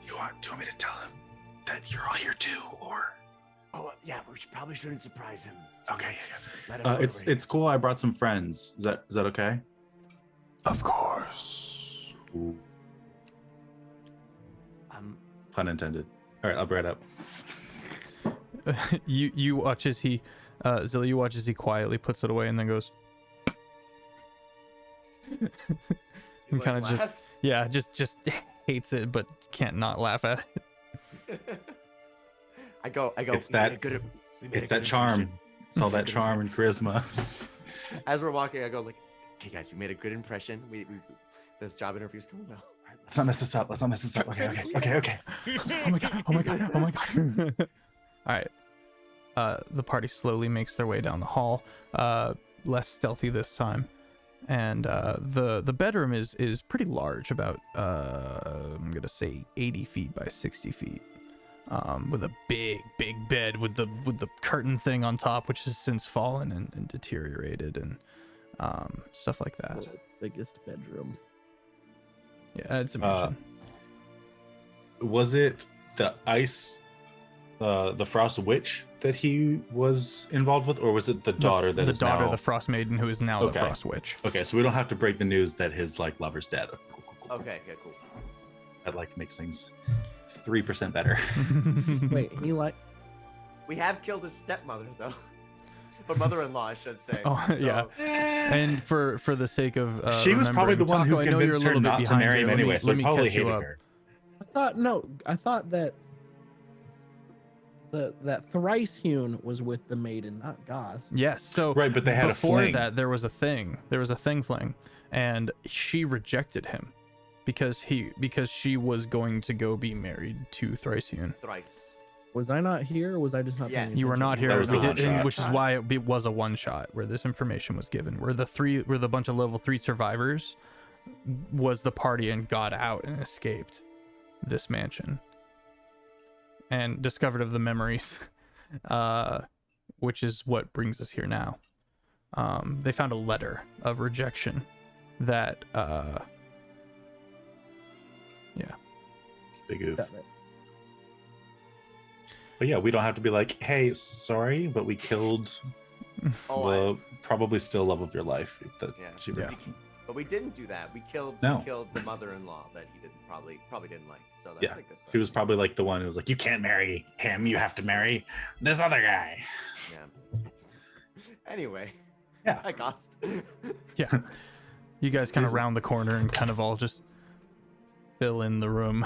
Do you want me to tell him that you're all here too, or? Oh, yeah, we probably shouldn't surprise him. Okay, Let him know it's cool. I brought some friends. Is that okay? Of course. Ooh. Pun intended. All right, I'll bring it up. you watch as he Zilla, you watch as he quietly puts it away and then goes and kind of just hates it but can't not laugh at it. I go. It's that charm. It's all that charm and charisma. As we're walking, I go like, "Okay, guys, we made a good impression. We this job interview's going well." Let's not mess this up. Okay. Oh my god. All right. The party slowly makes their way down the hall, less stealthy this time, and the bedroom is pretty large, about I'm gonna say 80 feet by 60 feet, with a big bed with the curtain thing on top, which has since fallen and deteriorated and stuff like that. Biggest bedroom. Yeah, it's a mansion. Was it the ice, the frost witch that he was involved with, or was it the daughter the is daughter, now... the frost maiden, who is now the frost witch? Okay, so we don't have to break the news that his lover's dead. Cool. Okay, yeah, cool. That makes things 3% better. Wait, We have killed his stepmother though, but mother-in-law, I should say. Oh, yeah. And for the sake of she was probably the one who Taco, I know you're a convinced her little bit not to behind marry here. him Let me- anyway, so let he me probably catch you hated up. her. I thought that that thrice hewn was with the maiden, not Goss. Yes. So Right, but they had a before fling. that, there was a thing. There was a thing fling, and she rejected him because she was going to go be married to Thricehewn. Thrice. Was I not here, or was I just not? Yes. paying You were not here, That was we the did- one and shot. which is why it was a one shot where this information was given. Where the bunch of level 3 survivors was the party and got out and escaped this mansion and discovered of the memories, which is what brings us here now. They found a letter of rejection that Big oof. Got it. But yeah, we don't have to be like, hey, sorry, but we killed Oh, the probably still love of your life. That Yeah. she Yeah. But we didn't do that. We killed the mother-in-law that he probably didn't like. So that's Yeah. a good thing. She was probably like the one who was like, you can't marry him, you have to marry this other guy. Yeah. Anyway. Yeah. I gassed. yeah. You guys kind of round the corner and kind of all just fill in the room.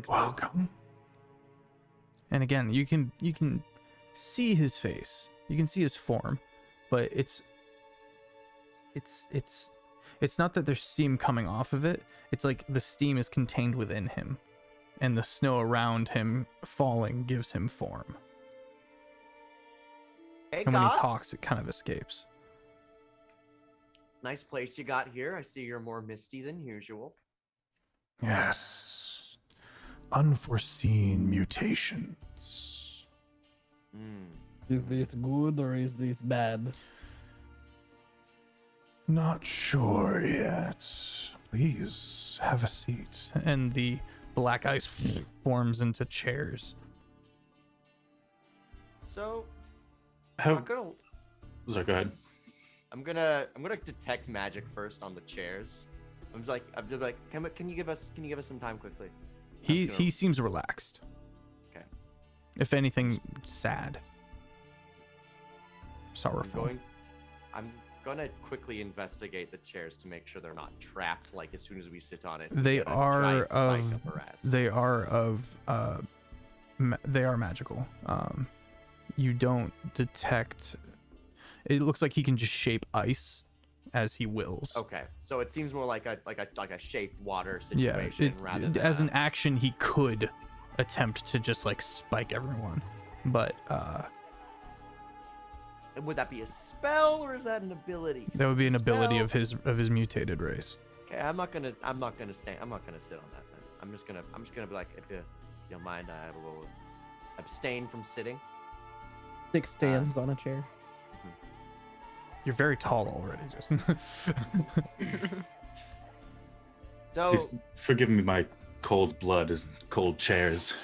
Welcome. And again, you can see his face, you can see his form, but it's not that there's steam coming off of it. It's like the steam is contained within him, and the snow around him falling gives him form. Hey, And when he Goss. talks, it kind of escapes. Nice place you got here. I see you're more misty than usual. Yes. Unforeseen mutations. Is this good or is this bad? Not sure yet. Please have a seat. And the black ice forms into chairs. So How, I'm gonna sorry, go ahead. I'm gonna detect magic first on the chairs. I'm just like, can you give us some time quickly? He seems relaxed. Okay. If anything, sad. Sorrowful. I'm gonna quickly investigate the chairs to make sure they're not trapped. Like as soon as we sit on it, They get a are giant spike of. up our ass. They are magical. You don't detect. It looks like he can just shape ice as he wills. Okay, so it seems more like a shaped water Yeah. situation rather than As an action, he could attempt to just like spike everyone, but Would that be a spell or is that an ability? 'Cause that would if be it's an a ability spell- of his mutated race. Okay, I'm not gonna sit on that then. I'm just gonna be like, if you don't mind, I will abstain from sitting. Six stands on a chair. You're very tall already, Justin. So Please forgive me my cold blood and cold chairs.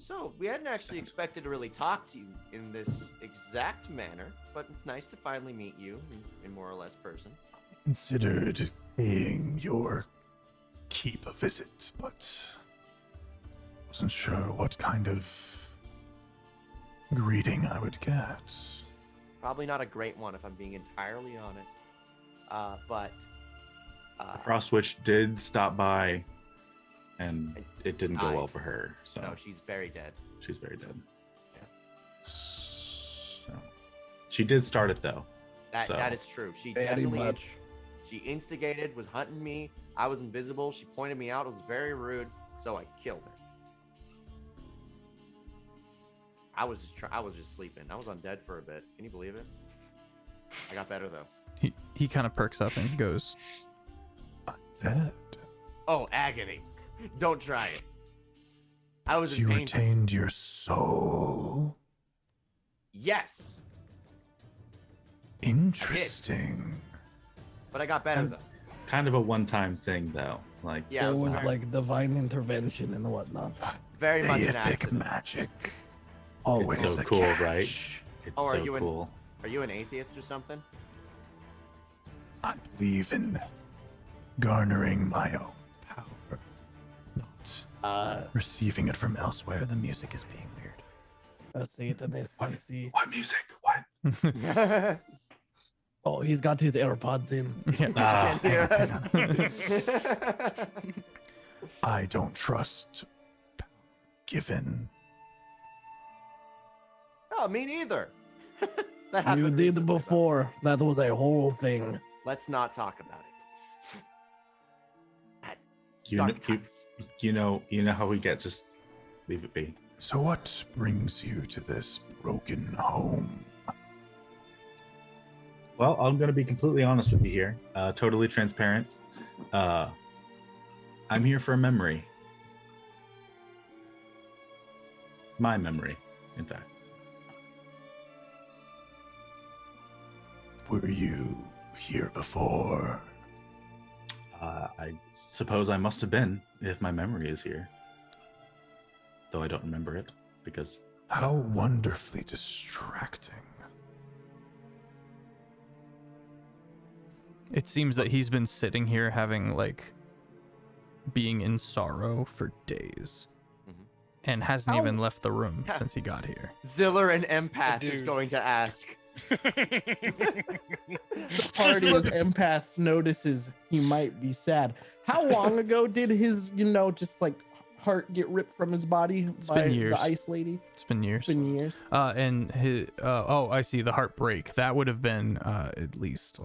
So we hadn't actually expected to really talk to you in this exact manner, but it's nice to finally meet you in more or less person. Considered paying your keep a visit, but wasn't sure what kind of greeting I would get. Probably not a great one if I'm being entirely honest. But Frostwitch did stop by, and it didn't go died. well for her. So no, she's very dead. she's very dead. Yeah. So she did start it though. That is true. She Very definitely much. she instigated, was hunting me. I was invisible. She pointed me out. It was very rude, so I killed her. I was just sleeping. I was undead for a bit. Can you believe it? I got better though. he kind of perks up and goes, Dead. Oh, agony. Don't try it. I was in You pain. retained your soul. Yes, Interesting. but I got better though. Kind of a one-time thing though. Like Yeah, It was very, like divine intervention and whatnot. very much an Deific accident. magic. Always so a cool, catch. right? It's Oh, are so you in- cool. Are you an atheist or something? I believe in garnering my own power, not receiving it from elsewhere. The music is being weird. A Satanist. I see. What music? What? Oh, he's got his AirPods in. Ah, Can't hear us. I don't trust given. Oh, me neither. That You happened did recently, though. before. That was a whole thing. Let's not talk about it, please. you know, Dark times. you know how we get. Just leave it be. So what brings you to this broken home? Well, I'm gonna be completely honest with you here. Totally transparent. I'm here for a memory. My memory, in fact. Were you here before? I suppose I must have been, if my memory is here. Though I don't remember it, because How wonderfully distracting. It seems that he's been sitting here having being in sorrow for days, Mhm. and hasn't How- even left the room Yeah. since he got here. Ziller an empath is Dude. going to ask. The party as empaths notices he might be sad. How long ago did his, just heart get ripped from his body It's by been years. the ice lady? It's been years. It's been years. And his I see the heartbreak. That would have been at least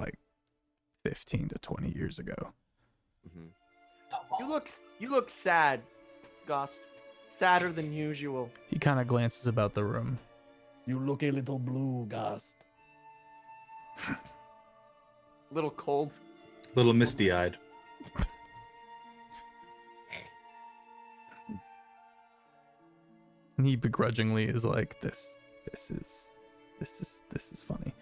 15 to 20 years ago. Mhm. You look sad, Ghost. Sadder than usual. He kind of glances about the room. You look a little blue, Ghost. Little cold. little misty-eyed. And he begrudgingly is like, this is funny.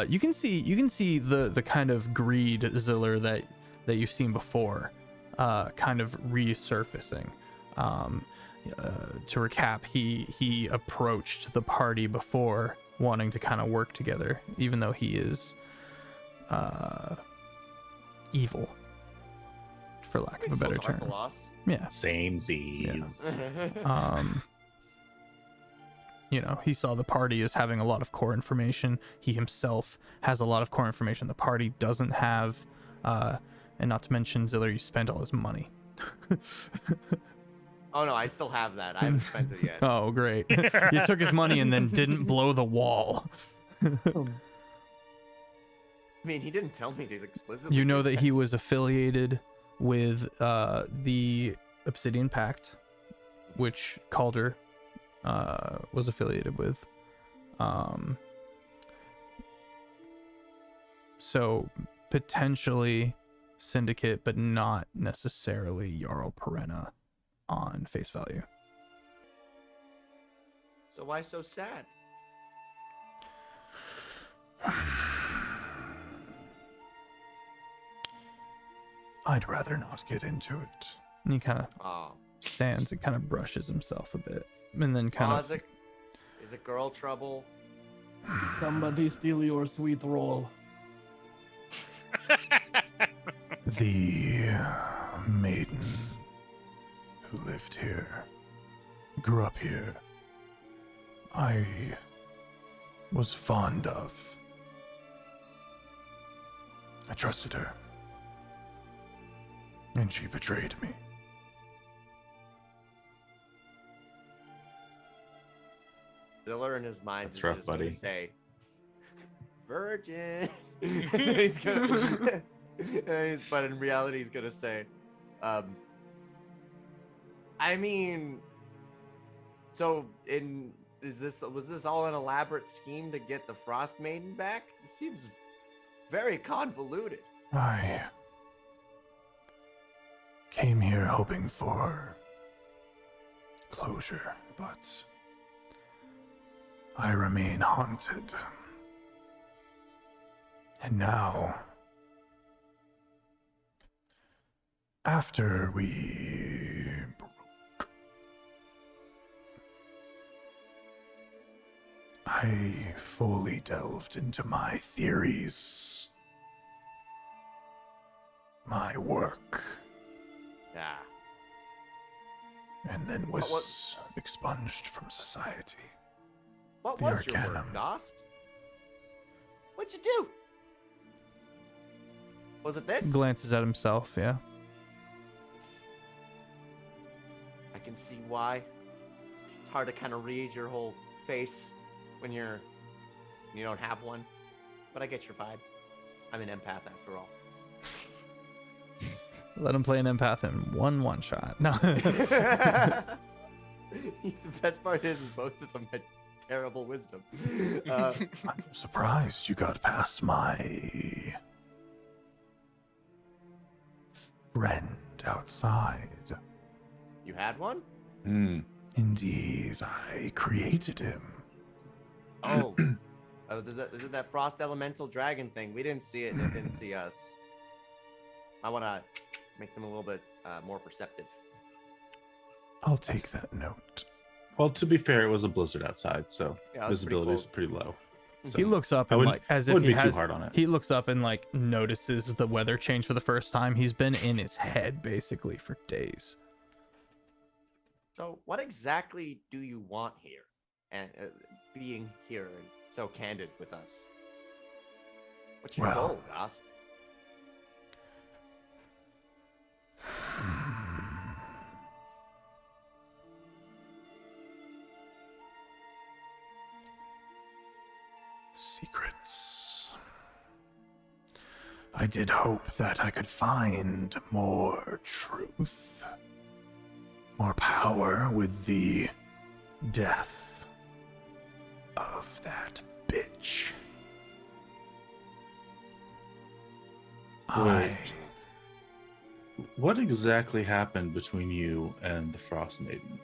You can see the kind of greed Ziller that you've seen before, kind of resurfacing. To recap, he approached the party before wanting to kind of work together, even though he is evil. for lack of a Makes better those term. Arthalos. Yeah. Same Z's. You know, he saw the party as having a lot of core information. He himself has a lot of core information the party doesn't have. And not to mention, Ziller, you spent all his money. Oh no, I still have that. I haven't spent it yet. Oh, great. You took his money and then didn't blow the wall. I mean, he didn't tell me to explicitly. You know do that he was affiliated with the Obsidian Pact, which Calder was affiliated with. So potentially Syndicate, but not necessarily Jarl Perenna on face value. So why so sad? I'd rather not get into it. And he kind of Oh. stands and kind of brushes himself a bit, and then kind of. Is it girl trouble? Somebody steal your sweet roll. The maiden who lived here, grew up here, I was fond of. I trusted her, and she betrayed me. Ziller in his mind That's is rough, just buddy. gonna say, "Virgin." He's gonna, but in reality, he's gonna say, "I mean, so was this all an elaborate scheme to get the Frost Maiden back? It seems very convoluted." I came here hoping for closure, but I remain haunted. And now, after we broke, I fully delved into my theories, my work, Yeah. and then What- was expunged from society. What The was your Arcanum. work, Dost? What'd you do? Was it this? Glances at himself, yeah. I can see why. It's hard to kind of read your whole face when you don't have one. But I get your vibe. I'm an empath after all. Let him play an empath in one shot. No. The best part is both of them had terrible wisdom. I'm surprised you got past my friend outside. You had one? Indeed, I created him. Oh. Is it that frost elemental dragon thing? We didn't see it and it didn't see us. I want to make them a little bit more perceptive. I'll take that note. Well, to be fair, it was a blizzard outside, so Yeah, it was pretty visibility is cold. pretty low. So He looks up I and wouldn't- like as I if wouldn't he be has. too hard on it. He looks up and like notices the weather change for the first time. He's been in his head basically for days. So, what exactly do you want here? And being here and so candid with us. What's your Well- goal, Gost? Secrets. I did hope that I could find more truth, more power with the death of that bitch. Wait. What exactly happened between you and the Frost Maiden?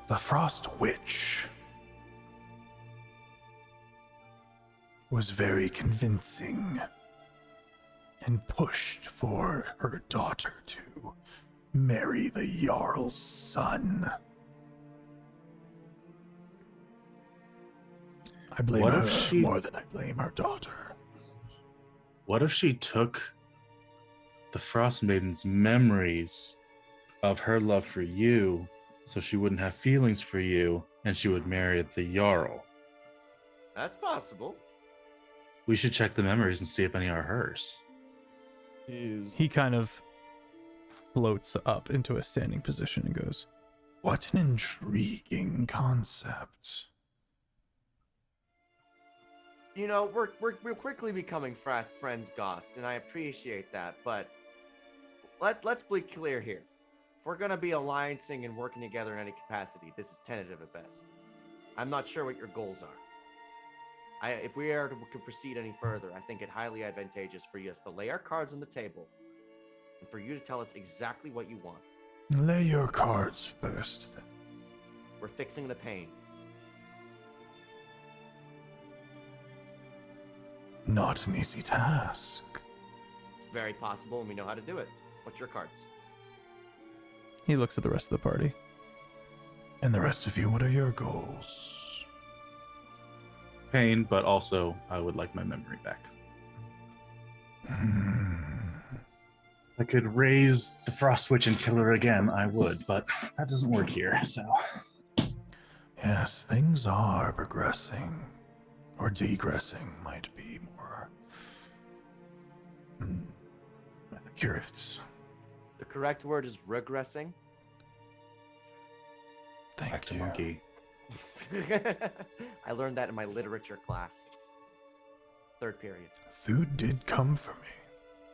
The Frost Witch was very convincing and pushed for her daughter to marry the Jarl's son. I blame What her if she- more than I blame her daughter. What if she took the Frost Maiden's memories of her love for you, so she wouldn't have feelings for you, and she would marry the Jarl? That's possible. We should check the memories and see if any are hers. He kind of floats up into a standing position and goes, What an intriguing concept. You know, we're quickly becoming fast friends, Gost, and I appreciate that. But let's be clear here. If we're gonna be alliancing and working together in any capacity, this is tentative at best. I'm not sure what your goals are. If we are to proceed any further, I think it highly advantageous for us to lay our cards on the table, and for you to tell us exactly what you want. Lay your cards first, then. We're fixing the pain. Not an easy task. It's very possible, and we know how to do it. What's your cards? he looks at the rest of the party. And the rest of you, what are your goals? Pain, but also I would like my memory back. I could raise the Frost Witch and kill her again, I would, but that doesn't work here, so. Yes, things are progressing. Or degressing might be more accurate. The correct word is regressing. Thank Back to you. monkey. I learned that in my literature class. Third period. Food did come for me.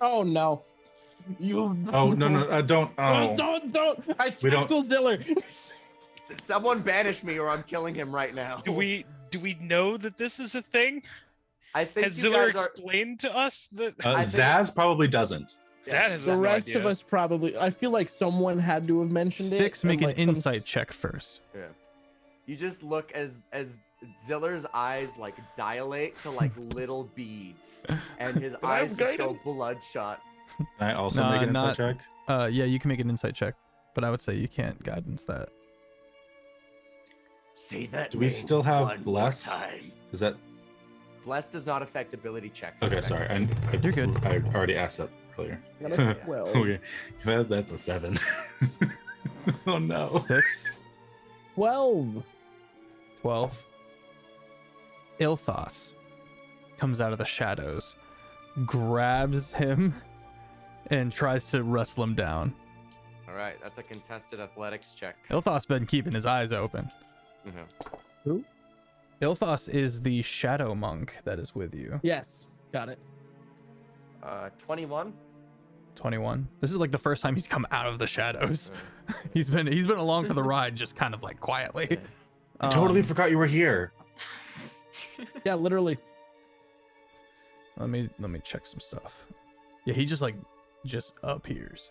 Oh no. You. Oh, no, don't. Oh. Don't. I We don't- tackle Ziller. Someone banish me or I'm killing him right now. Do we know that this is a thing? I think Has you Ziller guys are. explained to us that I think- Zaz probably doesn't. Zad has The no rest idea. of us probably. I feel like someone had to have mentioned it. Sticks, and, make an like, some insight check first. Yeah. You just look as Ziller's eyes like dilate to like little beads, and his I have eyes just go guidance? bloodshot. Can I also Nah, make an not- insight check? Yeah, you can make an insight check, but I would say you can't guidance that. Say that. Do we name still have one more bless? time. Is that Bless does not affect ability checks. okay? It affects Sorry, saving. You're good. I already asked that earlier. Got a 12. Okay, well, that's a 7. Oh no. Sticks, 12. 12. Ilthos comes out of the shadows, grabs him, and tries to wrestle him down. All right, that's a contested athletics check. Ilthos been keeping his eyes open. Mhm. Who? Ilthos is the shadow monk that is with you. Yes. Got it. 21. 21. This is like the first time he's come out of the shadows. he's been along for the ride, just kind of like quietly. I totally forgot you were here. Yeah, literally. Let me check some stuff. Yeah, he just appears.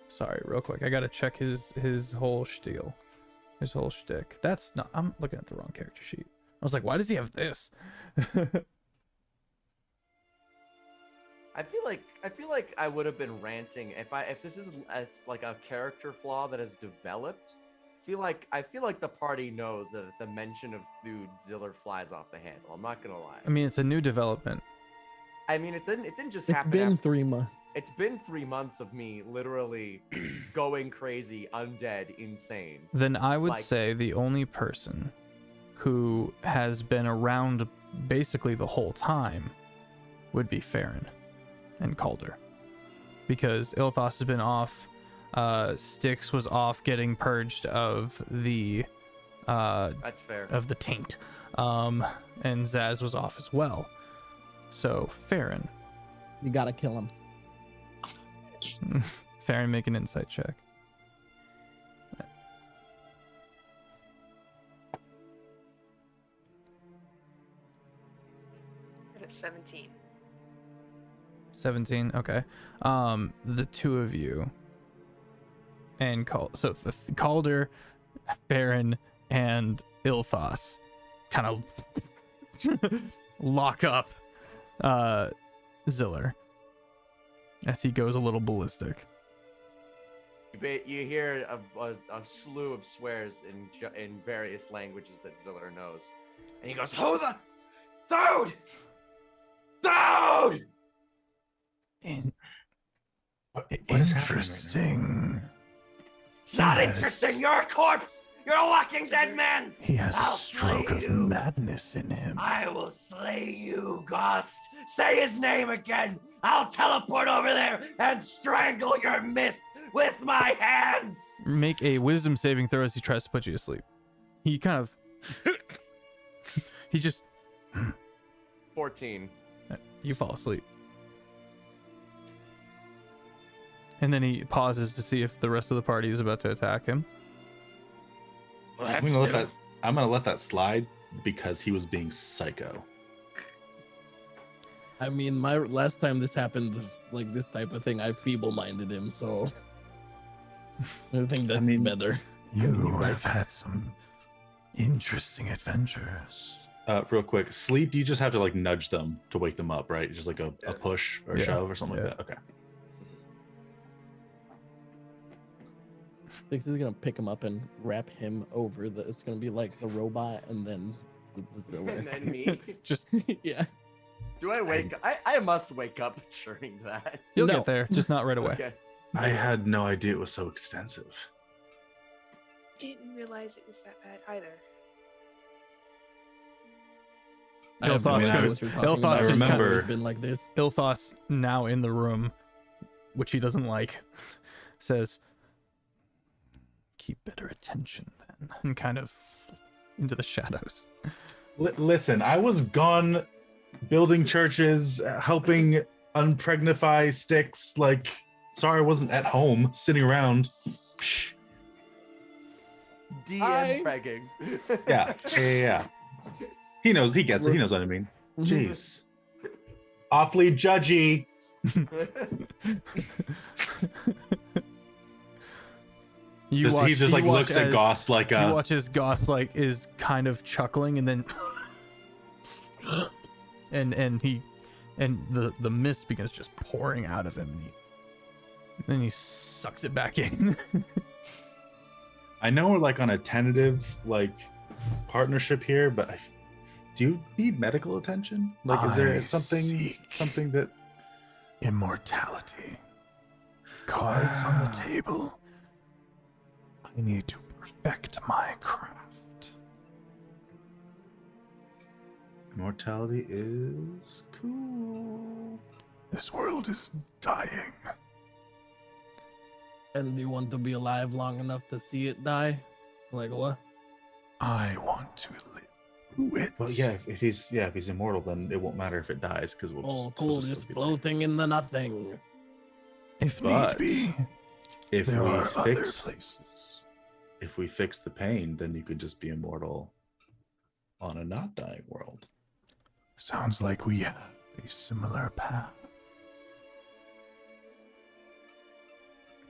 Sorry, real quick. I gotta check his whole spiel. His whole shtick. That's not. I'm looking at the wrong character sheet. I was like, why does he have this? I feel like I would have been ranting if this is it's like a character flaw that has developed. I feel like the party knows that at the mention of food, Ziller flies off the handle. I'm not gonna lie. I mean, it's a new development. I mean, it didn't just It's happen. been after, 3 months. It's been 3 months of me literally going crazy, undead, insane. Then I would Like- say the only person who has been around basically the whole time would be Farron and Calder. Because Ilthos has been off, Styx was off getting purged of the That's fair. taint. And Zaz was off as well. So Farron. You gotta kill him. Farron, make an insight check. At 17. 17. Okay. The two of you and Calder, Farron, and Ilthos kind of lock up Ziller as he goes a little ballistic. You hear a slew of swears in various languages that Ziller knows, and he goes, "Who the dude? Dude!" What is happening right now? Interesting. It's not Yes. interesting. You're a corpse. You're a walking dead man. He has I'll a stroke slay of you. madness in him. I will slay you, Ghost. Say his name again. I'll teleport over there and strangle your mist with my hands. Make a wisdom saving throw as he tries to put you to sleep. He kind of. He just. 14. You fall asleep. And then he pauses to see if the rest of the party is about to attack him. Well, I'm that's gonna let that slide because he was being psycho. I mean, my last time this happened, like this type of thing, I feeble-minded him, so I think that's better. You have had some interesting adventures. Real quick, sleep. You just have to like nudge them to wake them up, right? Just like a push or Yeah. shove or something Yeah. like that. Okay. Six is gonna pick him up and wrap him over the. It's gonna be like the robot, and then the Ziller. And then me. Just. Yeah. Do I wake up? I must wake up during that. You'll No. get there, just not right away. Okay. I had no idea it was so extensive. Didn't realize it was that bad either. I have no Ilthos idea goes- what you're talking Ilthos about. just It's kinda- always been like this. Ilthos, now in the room, which he doesn't like, says, "Keep better attention then," and kind of into the shadows. Listen, I was gone building churches, helping unpregnify sticks. Like, sorry, I wasn't at home sitting around. Psh. DM bragging. Yeah. He knows. He gets it. He knows what I mean. Jeez. Awfully judgy. He Just like looks at Goss like You watch as Goss like is kind of chuckling and then and the mist begins just pouring out of him and then he sucks it back in. I know we're like on a tentative like partnership here, but do you need medical attention? Like, is there I seek something that immortality? Cards on the table. I need to perfect my craft. immortality is cool? This world is dying. And you want to be alive long enough to see it die? Like what? I want to live through it. Well, yeah. If he's immortal, then it won't matter if it dies because we'll Oh, just cool, we'll just be floating in the nothing. If But need be, If there we are other fix places. if we fix the pain, then you could just be immortal on a not dying world. Sounds like we have a similar path.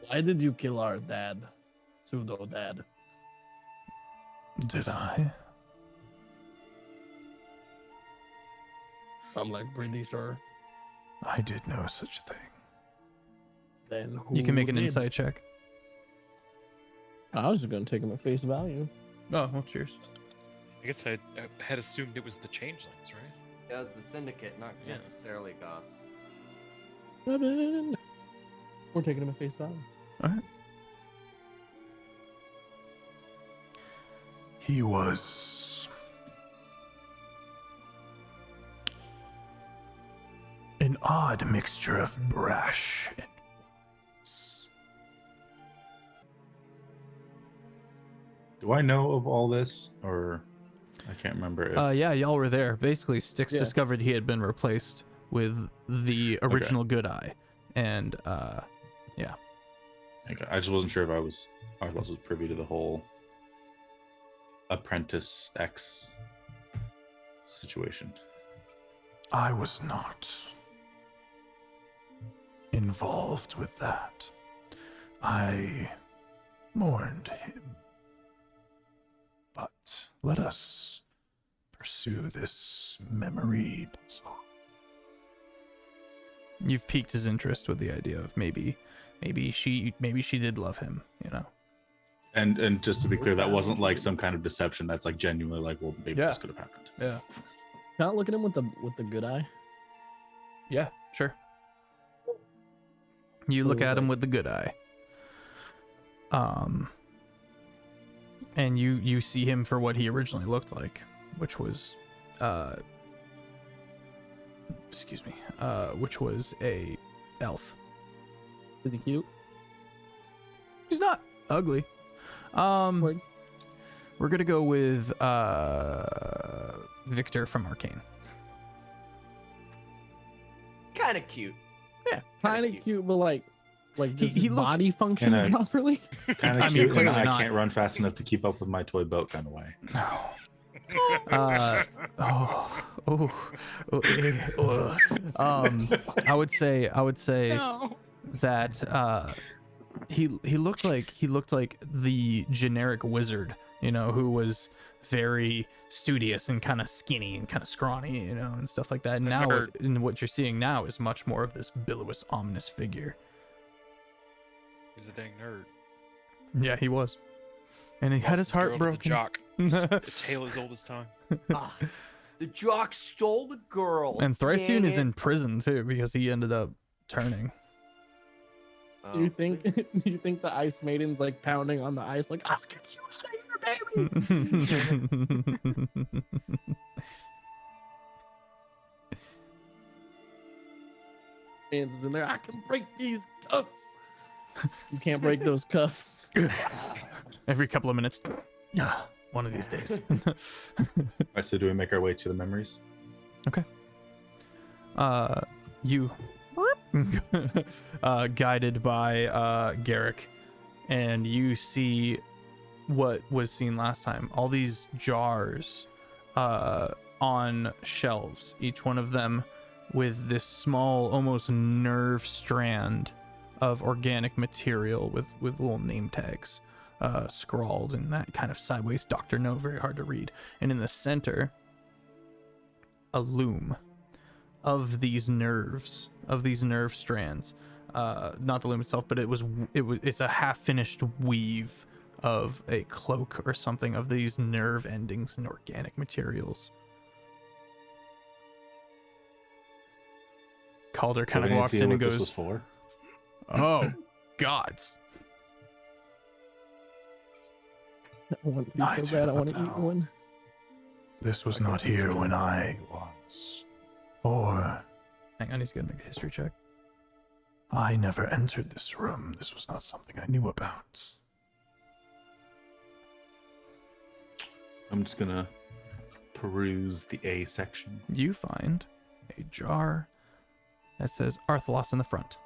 Why did you kill our dad? Pseudo dad. Did I? I'm like pretty sure. I did no such thing. Then who You can make an did? insight check. I was just gonna take him at face value. Oh, well, cheers. I guess I had assumed it was the changelings, right? It was the syndicate, not Yeah. necessarily Ghost. 7. We're taking him at face value. All right. He was an odd mixture of brash and wise. Do I know of all this, or I can't remember if Yeah, y'all were there. Basically, Styx Yeah. discovered he had been replaced with the original Good Eye, and Okay, I just wasn't sure if Arthlos was privy to the whole apprentice X situation. I was not involved with that. I mourned him. But let us pursue this memory puzzle. you've piqued his interest with the idea of maybe maybe she did love him, you know. And just to be clear, that wasn't like some kind of deception. That's like genuinely like, well, maybe Yeah. this could have happened. Yeah. Can I look at him with the good eye? Yeah, sure. You look Ooh, at him like- with the good eye. And you see him for what he originally looked like, which was which was a elf. Is he cute? He's not ugly. Word. We're gonna go with Victor from Arcane. Kind of cute. Yeah, Kind of cute, but like does He his looked- body function Kinda- properly? Kind of I mean, cute, and clearly I not. can't run fast enough to keep up with my toy boat kind of way. I would say No. that he looked like the generic wizard, you know, who was very studious and kind of skinny and kind of scrawny, you know, and stuff like that. And now what you're seeing now is much more of this billowy, ominous figure. He's a dang nerd. Yeah, he was, and he had his Girl heart to broken. The jock. a tale as old as time. Ah, the jock stole the girl. And Thrysoon Dang is it. in prison too because he ended up turning. Do you think the Ice Maiden's like pounding on the ice like I'll get you out of here, baby? Mans is in there. I can break these cuffs. You can't break those cuffs. Every couple of minutes. One of these days. All right, so do we make our way to the memories? You guided by Garrick, and you see what was seen last time. All these jars on shelves, each one of them with this small, almost nerve strand of organic material with little name tags scrawled in that kind of sideways Dr. No, very hard to read. And in the center, a loom of these nerve strands. Not the loom itself, but it's a half-finished weave of a cloak or something of these nerve endings and organic materials. Calder kind of Any walks idea in and what this goes, was for? "Oh, gods." I want to be I so do bad. I not want to eat know. one. This was I not got this here feeling. when I was. Or Hang on, he's gonna make a history check. I never entered this room. This was not something I knew about. I'm just gonna peruse the A section. You find a jar that says Arthalos in the front.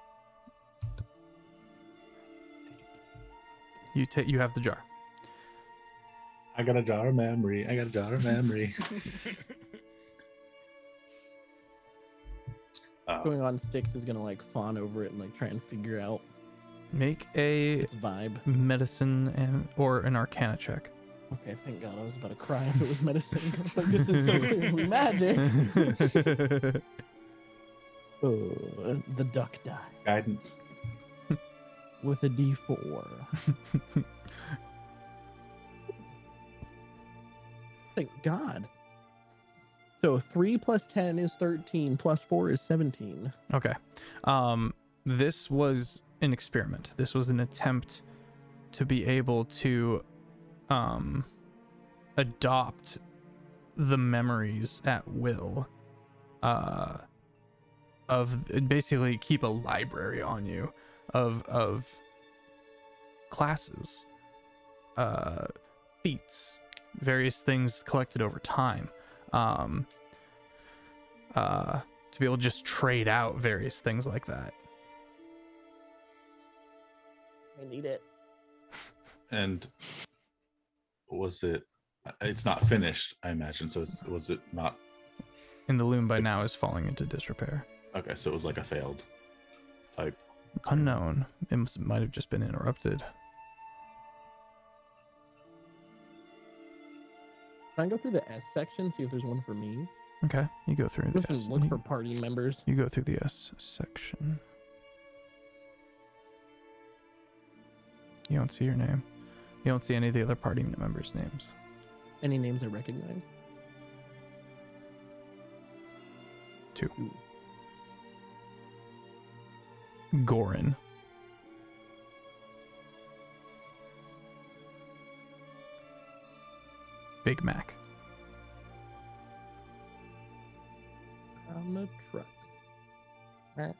You have the jar. I got a jar of memory. I got a jar of memory. Going on Sticks is gonna like fawn over it and like try and figure out Make a its vibe. medicine or an arcana check. Okay, thank God. I was about to cry if it was medicine. I was like, this is so clearly magic. Oh, the duck die Guidance. with a D4. Thank God. So 3 plus 10 is 13, plus 4 is 17. Okay. This was an experiment. This was an attempt to be able to adopt the memories at will, of basically keep a library on you of classes, feats, various things collected over time, to be able to just trade out various things like that. I need it. And was it? It's not finished, I imagine. So was it not? And the loom by now is falling into disrepair. Okay, so it was like a failed type. Unknown. Might have just been interrupted. Can I go through the S section, see if there's one for me? Okay, you go through I'm the just S. gonna look for party members. You go through the S section. You don't see your name. You don't see any of the other party members' names. Any names I recognize? 2. Gorin. Big Mac. I'm a truck.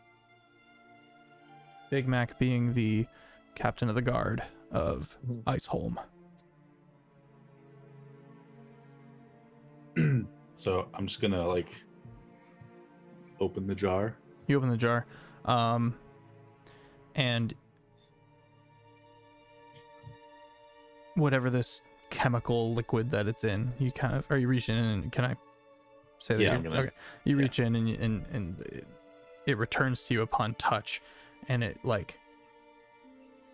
Big Mac being the captain of the guard of Mhm. Iceholm. So I'm just gonna like open the jar. You open the jar, and whatever this chemical liquid that it's in, you kind of, are you reaching in and can I say that? Yeah, you're- I'm gonna- okay. You yeah. reach in and it returns to you upon touch, and it like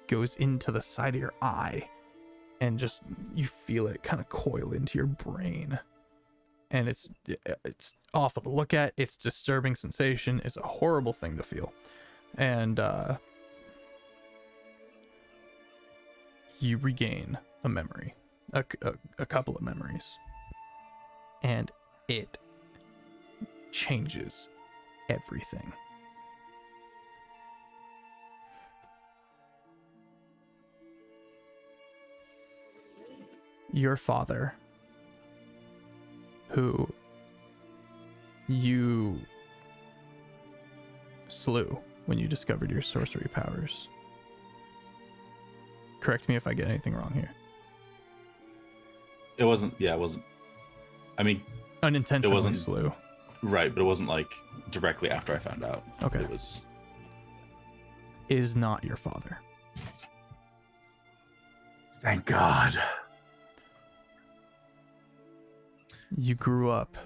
goes into the side of your eye, and just you feel it kind of coil into your brain. And it's awful to look at. It's disturbing sensation. It's a horrible thing to feel. And you regain a memory, a couple of memories. And it changes everything. Your father, who you slew when you discovered your sorcery powers. Correct me if I get anything wrong here. It wasn't. Yeah, it wasn't. I mean, Unintentionally wasn't- slew. right, but it wasn't like directly after I found out. Okay. It was. Is not your father. Thank God. You grew up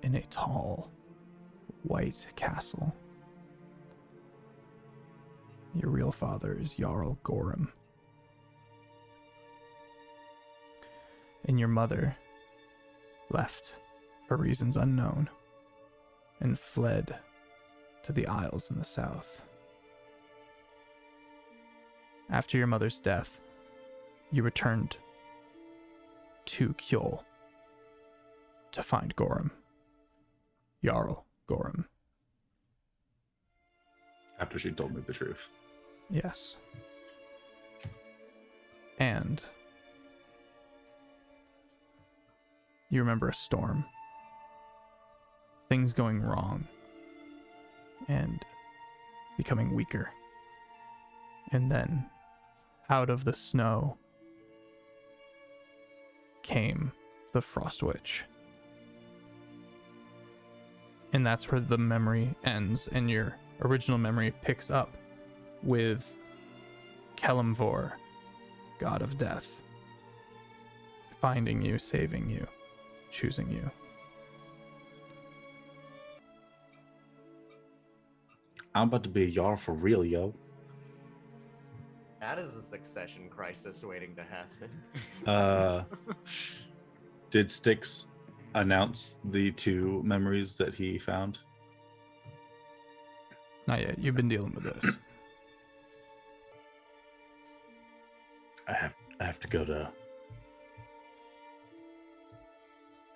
in a tall, white castle. Your real father is Jarl Gorham. And your mother left for reasons unknown and fled to the Isles in the south. After your mother's death, you returned to Kjol to find Gorham. Jarl Gorham. After she told me the truth. Yes. And you remember a storm. Things going wrong. And becoming weaker. And then, out of the snow, came the Frost Witch. And that's where the memory ends, and your original memory picks up with Kelemvor, God of Death, finding you, saving you, choosing you. I'm about to be a Jarl for real, yo. That is a succession crisis waiting to happen. Did Styx announce the 2 memories that he found? Not yet. You've been dealing with this. I have to go to.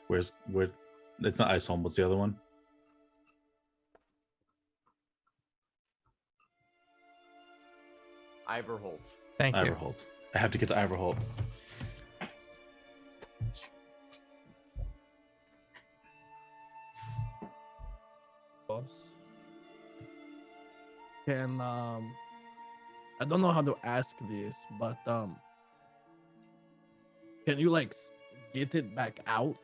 Where? It's not Iceholm. What's the other one? Iverholt. Thank you. Iverholt. I have to get to Iverholt. Can I don't know how to ask this, but can you like get it back out?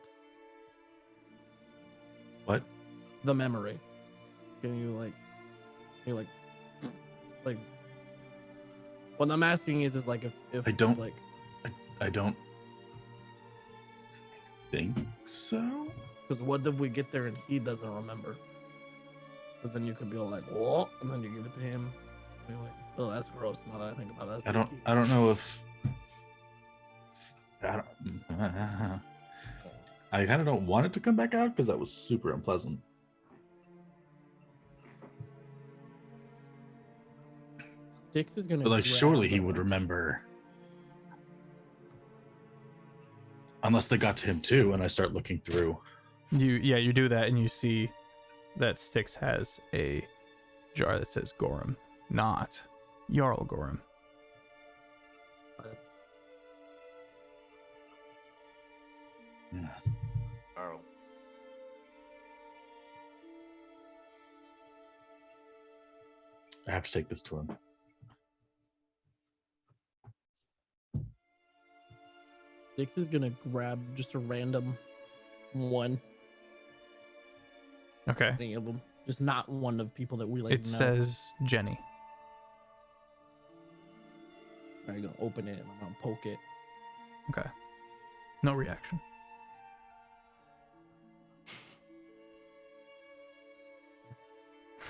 What? The memory. Can you like what I'm asking is like if I don't- like I don't think so. because what if we get there and he doesn't remember? Because then you could be all like, "What?" and then you give it to him. And you're like, "Oh, that's gross." Now that I think about it, that's icky. I don't know if. I kind of don't want it to come back out because that was super unpleasant. Styx is gonna. But like, grab surely he the- would remember. Unless they got to him too, and I start looking through. You do that, and you see that Styx has a jar that says Gorham, not Jarl Gorham. Yeah. Oh. I have to take this to him. Styx is gonna grab just a random one. Okay. Any of them, just not one of people that we like. It know. says Jenny. I'm gonna open it and I'm gonna poke it. Okay. No reaction.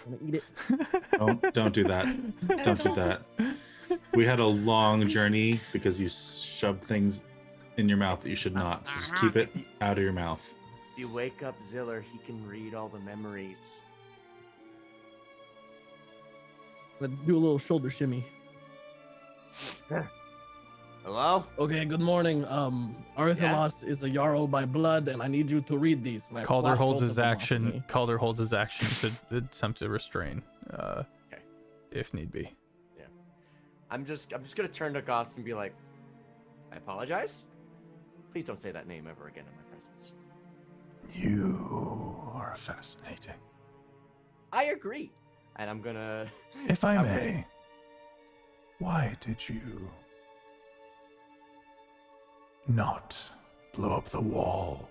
I'm gonna eat it. Don't do that. Don't do that. We had a long journey because you shoved things in your mouth that you should not. So just keep it out of your mouth. If you wake up Ziller, he can read all the memories. Let's do a little shoulder shimmy. Hello? Okay, good morning. Arthalos is a Jarl by blood, and I need you to read these. And I Calder flop holds both his of them off of action. me. Calder holds his action to attempt to restrain, Okay. if need be. I'm just gonna turn to Goss and be like, I apologize. Please don't say that name ever again in my presence. You are fascinating. I agree. And I'm gonna If I I'm may, why did you not blow up the walls?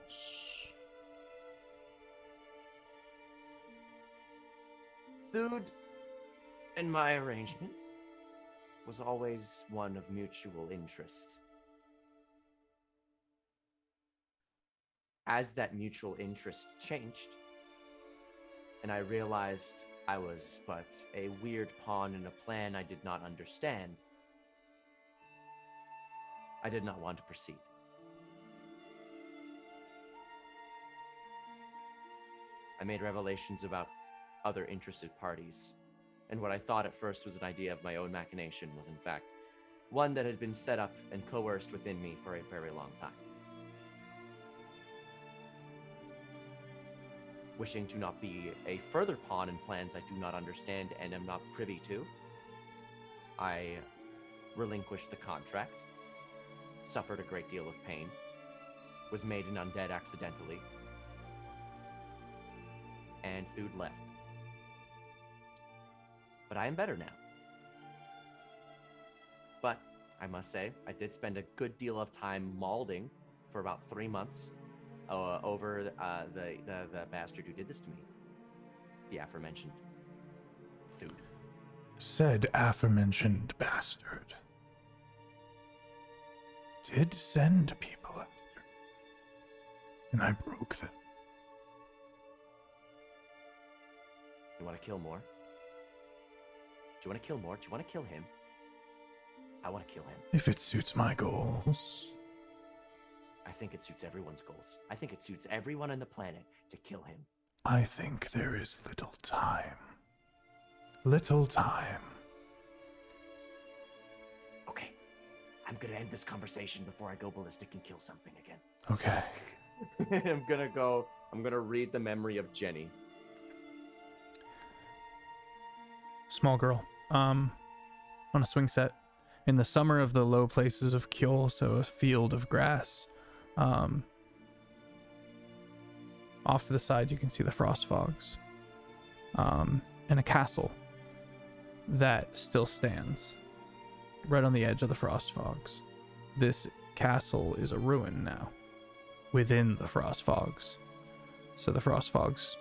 Food in my arrangements was always one of mutual interest. As that mutual interest changed, and I realized I was but a weird pawn in a plan I did not understand, I did not want to proceed. I made revelations about other interested parties, and what I thought at first was an idea of my own machination was in fact one that had been set up and coerced within me for a very long time. Wishing to not be a further pawn in plans I do not understand and am not privy to, I relinquished the contract, suffered a great deal of pain, was made an undead accidentally, and food left. But I am better now. But I must say, I did spend a good deal of time mauling for about 3 months over the bastard who did this to me. The aforementioned food. Said aforementioned bastard did send people after, and I broke them. You want to kill more? Do you want to kill more? Do you want to kill him? I want to kill him. If it suits my goals. I think it suits everyone's goals. I think it suits everyone on the planet to kill him. I think there is little time. Little time. Okay. I'm going to end this conversation before I go ballistic and kill something again. Okay. I'm going to read the memory of Jenny. Small girl. On a swing set. In the summer of the low places of Kjol, so a field of grass. Off to the side, you can see the frost fogs. And a castle that still stands right on the edge of the frost fogs. This castle is a ruin now within the frost fogs. So the frost fogs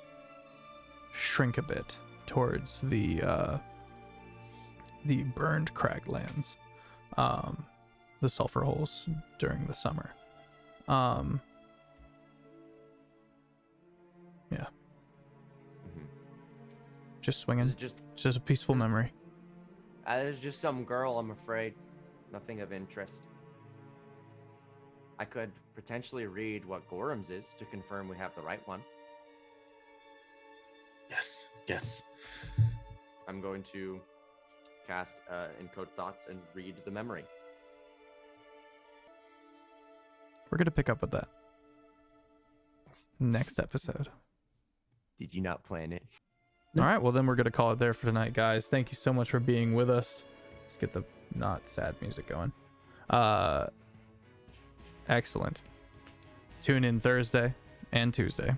shrink a bit towards the burned craglands, the sulfur holes during the summer. Yeah. Mhm. Just swinging. This is Just a peaceful memory. There's just some girl, I'm afraid. Nothing of interest. I could potentially read what Gorham's is to confirm we have the right one. Yes. Yes. I'm going to cast encode thoughts and read the memory. We're gonna pick up with that next episode. Did you not plan it? All right, well then we're gonna call it there for tonight, guys. Thank you so much for being with us. Let's get the not sad music going. Excellent. Tune in Thursday and Tuesday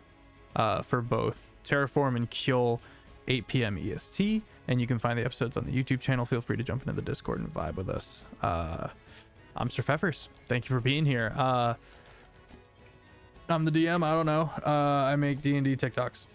for both Terraform and Kjol, 8 p.m. EST, and you can find the episodes on the YouTube channel. Feel free to jump into the Discord and vibe with us. I'm Sir Feffers. Thank you for being here. I'm the DM. I don't know. I make D&D TikToks.